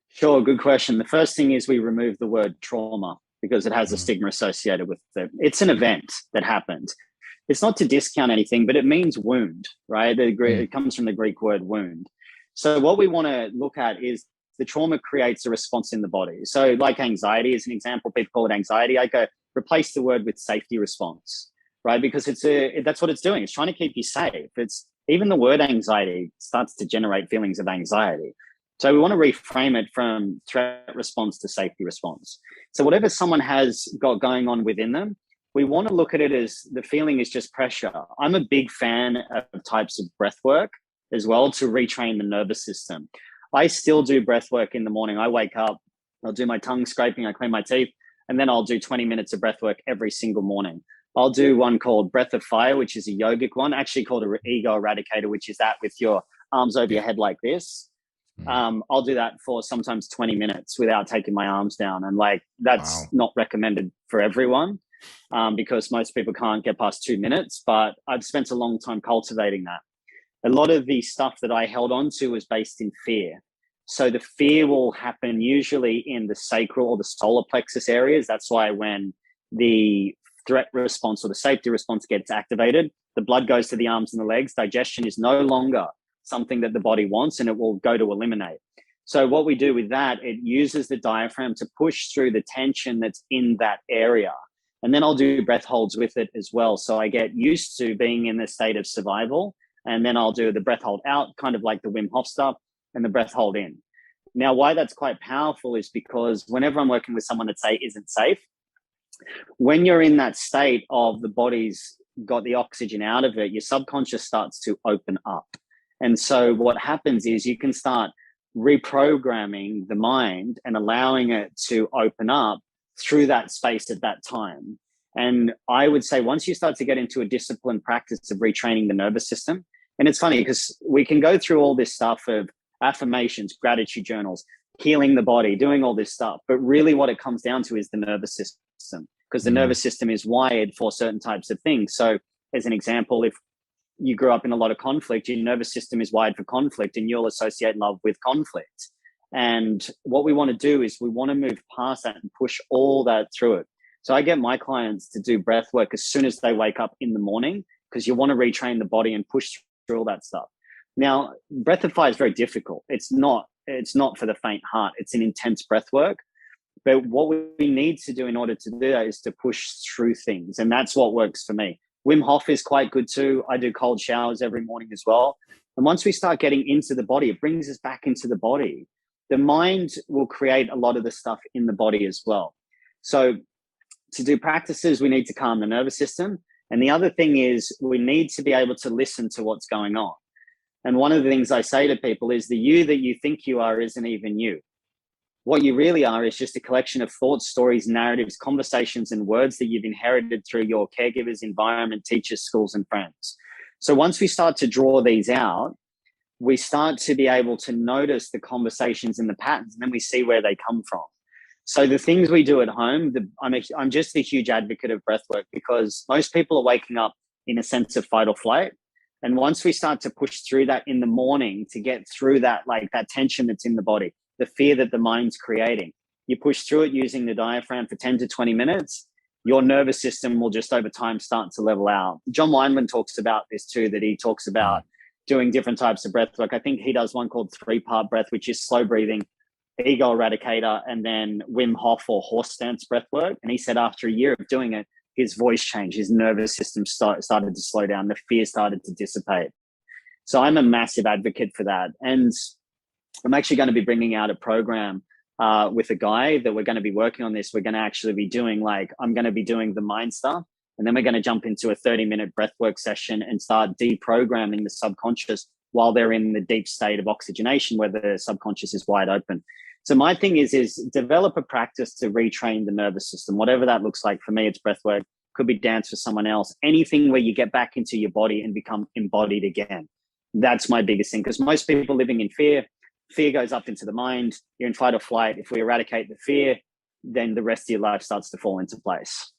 [SPEAKER 2] Sure, good question. The first thing is we remove the word trauma, because it has a stigma associated with it. It's an event that happened. It's not to discount anything, but it means wound, right? It comes from the Greek word wound. So what we want to look at is the trauma creates a response in the body. So like anxiety is an example. People call it anxiety. I go, replace the word with safety response, right? Because that's what it's doing. It's trying to keep you safe. It's even the word anxiety starts to generate feelings of anxiety. So we want to reframe it from threat response to safety response. So whatever someone has got going on within them, we want to look at it as the feeling is just pressure. I'm a big fan of types of breath work as well to retrain the nervous system. I still do breath work in the morning. I wake up, I'll do my tongue scraping, I clean my teeth, and then I'll do 20 minutes of breath work every single morning. I'll do one called Breath of Fire, which is a yogic one, actually called an ego eradicator, which is that with your arms over your head like this. I'll do that for sometimes 20 minutes without taking my arms down. And like, that's not recommended for everyone because most people can't get past 2 minutes, but I've spent a long time cultivating that. A lot of the stuff that I held on to was based in fear. So the fear will happen usually in the sacral or the solar plexus areas. That's why when the threat response or the safety response gets activated, the blood goes to the arms and the legs. Digestion is no longer something that the body wants, and it will go to eliminate. So what we do with that, it uses the diaphragm to push through the tension that's in that area. And then I'll do breath holds with it as well. So I get used to being in the state of survival. And then I'll do the breath hold out, kind of like the Wim Hof stuff, and the breath hold in. Now, why that's quite powerful is because whenever I'm working with someone that, say, isn't safe, when you're in that state of the body's got the oxygen out of it, your subconscious starts to open up. And so what happens is you can start reprogramming the mind and allowing it to open up through that space at that time. And I would say once you start to get into a disciplined practice of retraining the nervous system, and it's funny because we can go through all this stuff of affirmations, gratitude journals, healing the body, doing all this stuff. But really what it comes down to is the nervous system, because the nervous system is wired for certain types of things. So as an example, if you grew up in a lot of conflict, your nervous system is wired for conflict and you'll associate love with conflict. And what we want to do is we want to move past that and push all that through it. So I get my clients to do breath work as soon as they wake up in the morning, because you want to retrain the body and push through all that stuff. Now, breath of fire is very difficult. It's not for the faint heart. It's an intense breath work. But what we need to do in order to do that is to push through things. And that's what works for me. Wim Hof is quite good too. I do cold showers every morning as well. And once we start getting into the body, it brings us back into the body. The mind will create a lot of the stuff in the body as well. So to do practices, we need to calm the nervous system. And the other thing is we need to be able to listen to what's going on. And one of the things I say to people is the you that you think you are isn't even you. What you really are is just a collection of thoughts, stories, narratives, conversations, and words that you've inherited through your caregivers, environment, teachers, schools, and friends. So once we start to draw these out, we start to be able to notice the conversations and the patterns, and then we see where they come from. So the things we do at home, I'm just a huge advocate of breath work because most people are waking up in a sense of fight or flight. And once we start to push through that in the morning to get through that, like that tension that's in the body, the fear that the mind's creating, you push through it using the diaphragm for 10 to 20 minutes, your nervous system will just over time start to level out. John Wineland talks about this too, that he talks about doing different types of breath work. I think he does one called 3-part breath, which is slow breathing, ego eradicator, and then Wim Hof or horse stance breath work. And he said after a year of doing it, his voice changed, his nervous system started to slow down, the fear started to dissipate. So I'm a massive advocate for that. And I'm actually going to be bringing out a program with a guy that we're going to be working on this. We're going to actually be doing I'm going to be doing the mind stuff. And then we're going to jump into a 30-minute breathwork session and start deprogramming the subconscious while they're in the deep state of oxygenation where the subconscious is wide open. So my thing is develop a practice to retrain the nervous system, whatever that looks like. For me, it's breathwork, could be dance for someone else, anything where you get back into your body and become embodied again. That's my biggest thing, because most people living in fear goes up into the mind, you're in fight or flight. If we eradicate the fear, then the rest of your life starts to fall into place.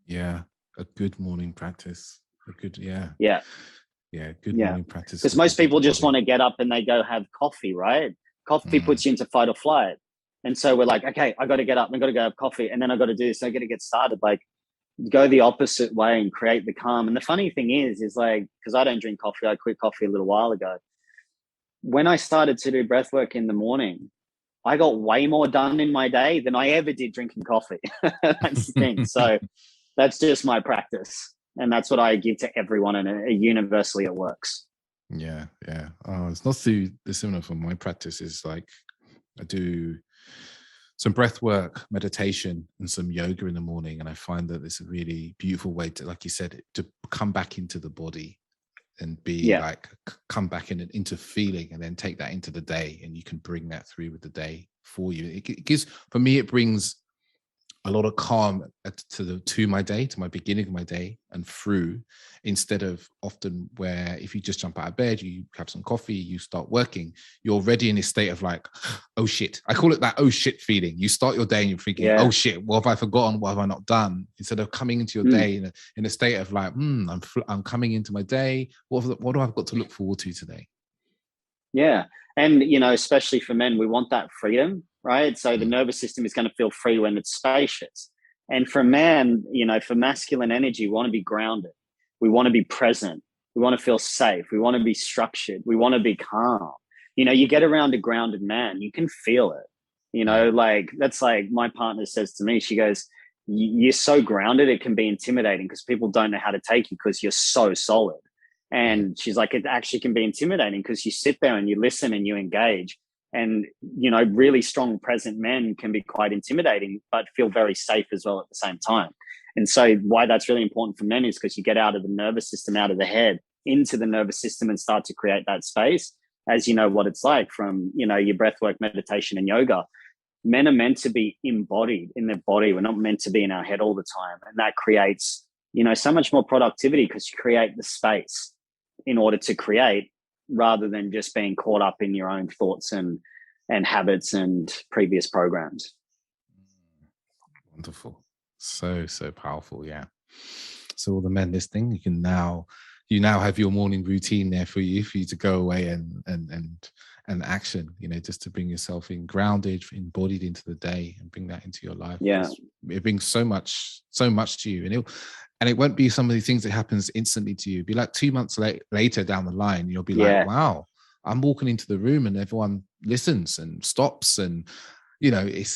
[SPEAKER 1] Yeah, a good morning practice. Good morning practice.
[SPEAKER 2] Because most people just want to get up and they go have coffee, right? Coffee puts you into fight or flight. And so we're like, okay, I got to get up, I got to go have coffee, and then I got to do this, I got to get started. Like, go the opposite way and create the calm. And the funny thing is like, because I don't drink coffee, I quit coffee a little while ago. When I started to do breath work in the morning, I got way more done in my day than I ever did drinking coffee. That's the thing. So that's just my practice. And that's what I give to everyone, and universally it works.
[SPEAKER 1] Yeah. Oh, it's not too dissimilar from my practice. Is like I do some breath work, meditation, and some yoga in the morning, and I find that it's a really beautiful way to, like you said, to come back into the body and be
[SPEAKER 2] Yeah.
[SPEAKER 1] like, come back into feeling, and then take that into the day, and you can bring that through with the day for you. It gives, for me, it brings a lot of calm to my day, to my beginning of my day and through, instead of often where if you just jump out of bed, you have some coffee, you start working, you're already in a state of like, oh shit. I call it that oh shit feeling. You start your day and you're thinking, oh shit, what have I forgotten? What have I not done? Instead of coming into your day in a state of like, I'm coming into my day. What do I've got to look forward to today?
[SPEAKER 2] Yeah. And, especially for men, we want that freedom, right? So the nervous system is going to feel free when it's spacious. And for man, for masculine energy, we want to be grounded. We want to be present. We want to feel safe. We want to be structured. We want to be calm. You get around a grounded man, you can feel it. Like that's like my partner says to me, she goes, you're so grounded, it can be intimidating because people don't know how to take you because you're so solid. And she's like, it actually can be intimidating because you sit there and you listen and you engage. And, really strong present men can be quite intimidating, but feel very safe as well at the same time. And so why that's really important for men is because you get out of the nervous system, out of the head, into the nervous system and start to create that space. As you know what it's like from, your breath work, meditation and yoga. Men are meant to be embodied in their body. We're not meant to be in our head all the time. And that creates, so much more productivity because you create the space in order to create, rather than just being caught up in your own thoughts and habits and previous programs.
[SPEAKER 1] Wonderful. So powerful. Yeah. So all the men listening, you now have your morning routine there for you to go away and action, just to bring yourself in grounded, embodied into the day and bring that into your life.
[SPEAKER 2] Yeah.
[SPEAKER 1] It brings so much to you. And it won't be some of these things that happens instantly to you. It'll be like 2 months later down the line, you'll be like, wow, I'm walking into the room and everyone listens and stops. And, it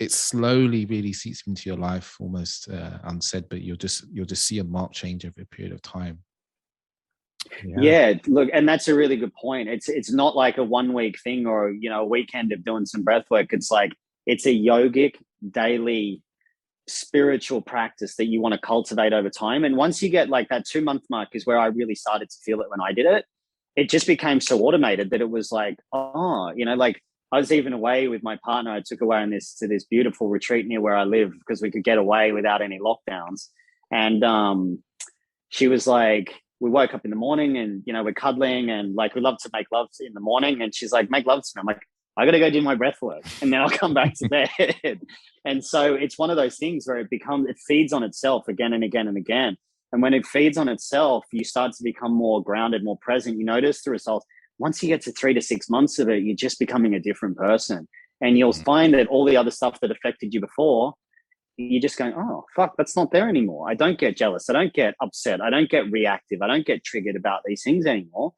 [SPEAKER 1] slowly really seeps into your life, almost unsaid, but you'll just see a marked change over a period of time.
[SPEAKER 2] Yeah, look, and that's a really good point. It's not like a 1 week thing or, a weekend of doing some breath work. It's like, it's a yogic daily spiritual practice that you want to cultivate over time. And once you get like that 2 month mark is where I really started to feel it when I did it. It just became so automated that it was like, like I was even away with my partner. I took away to this beautiful retreat near where I live because we could get away without any lockdowns. And she was like, we woke up in the morning and, we're cuddling and like, we love to make love in the morning. And she's like, make love to me. I'm like, I got to go do my breath work and then I'll come back to bed. And so it's one of those things where it feeds on itself again and again and again. And when it feeds on itself, you start to become more grounded, more present. You notice the results. Once you get to 3 to 6 months of it, you're just becoming a different person. And you'll find that all the other stuff that affected you before, you're just going, oh, fuck, that's not there anymore. I don't get jealous. I don't get upset. I don't get reactive. I don't get triggered about these things anymore.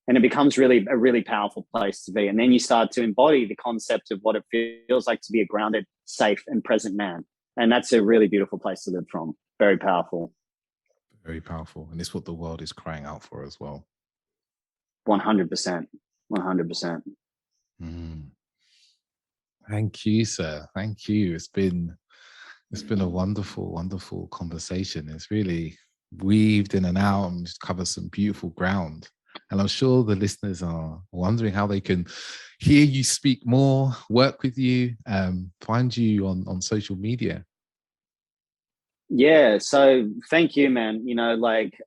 [SPEAKER 2] And it becomes a really powerful place to be. And then you start to embody the concept of what it feels like to be a grounded, safe, and present man. And that's a really beautiful place to live from. Very powerful.
[SPEAKER 1] Very powerful. And it's what the world is crying out for as well.
[SPEAKER 2] 100%. 100%.
[SPEAKER 1] Thank you, sir. Thank you. It's been a wonderful, wonderful conversation. It's really weaved in and out and just covered some beautiful ground. And I'm sure the listeners are wondering how they can hear you speak more, work with you, find you on social media.
[SPEAKER 2] Yeah. So thank you, man. Like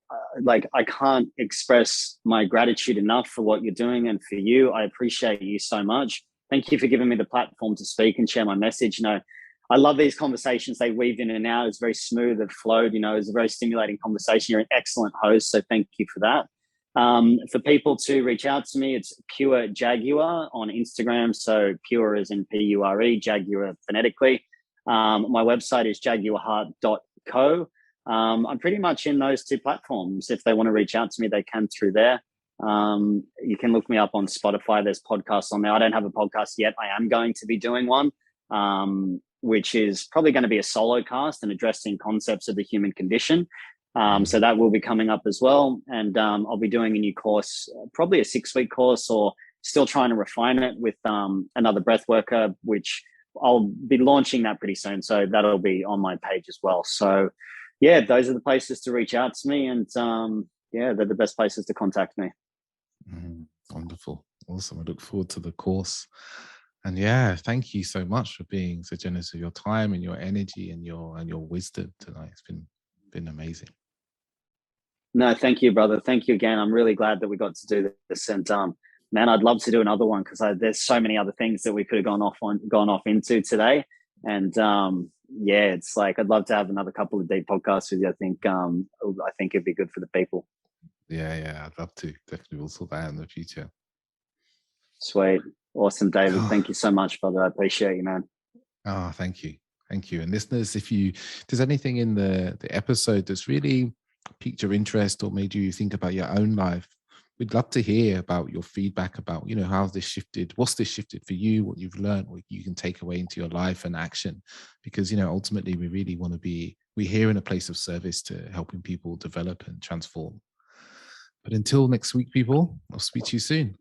[SPEAKER 2] I can't express my gratitude enough for what you're doing and for you. I appreciate you so much. Thank you for giving me the platform to speak and share my message. I love these conversations. They weave in and out. It's very smooth. It flowed. It's a very stimulating conversation. You're an excellent host. So thank you for that. For people to reach out to me, it's Pure Jaguar on Instagram. So Pure is in Pure, Jaguar phonetically. My website is jaguarheart.co. I'm pretty much in those two platforms. If they want to reach out to me, they can through there. You can look me up on Spotify. There's podcasts on there. I don't have a podcast yet. I am going to be doing one, which is probably going to be a solo cast and addressing concepts of the human condition. So that will be coming up as well. And I'll be doing a new course, probably a 6-week course, or still trying to refine it with another breath worker, which I'll be launching that pretty soon. So that'll be on my page as well. So yeah, those are the places to reach out to me. And yeah, they're the best places to contact me.
[SPEAKER 1] Wonderful. Awesome. I look forward to the course. And yeah, thank you so much for being so generous with your time and your energy and your wisdom tonight. It's been amazing.
[SPEAKER 2] No, thank you, brother. Thank you again. I'm really glad that we got to do this. And man, I'd love to do another one because there's so many other things that we could have gone off into today. And yeah, it's like I'd love to have another couple of deep podcasts with you. I think it'd be good for the people.
[SPEAKER 1] Yeah, I'd love to. Definitely we'll sort that out in the future.
[SPEAKER 2] Sweet. Awesome, David. Thank you so much, brother. I appreciate you, man.
[SPEAKER 1] Oh, thank you. Thank you. And listeners, if there's anything in the episode that's really piqued your interest or made you think about your own life, we'd love to hear about your feedback about, how this shifted, what's this shifted for you, what you've learned, what you can take away into your life and action. Because, ultimately we really want to we're here in a place of service to helping people develop and transform. But until next week, people, I'll speak to you soon.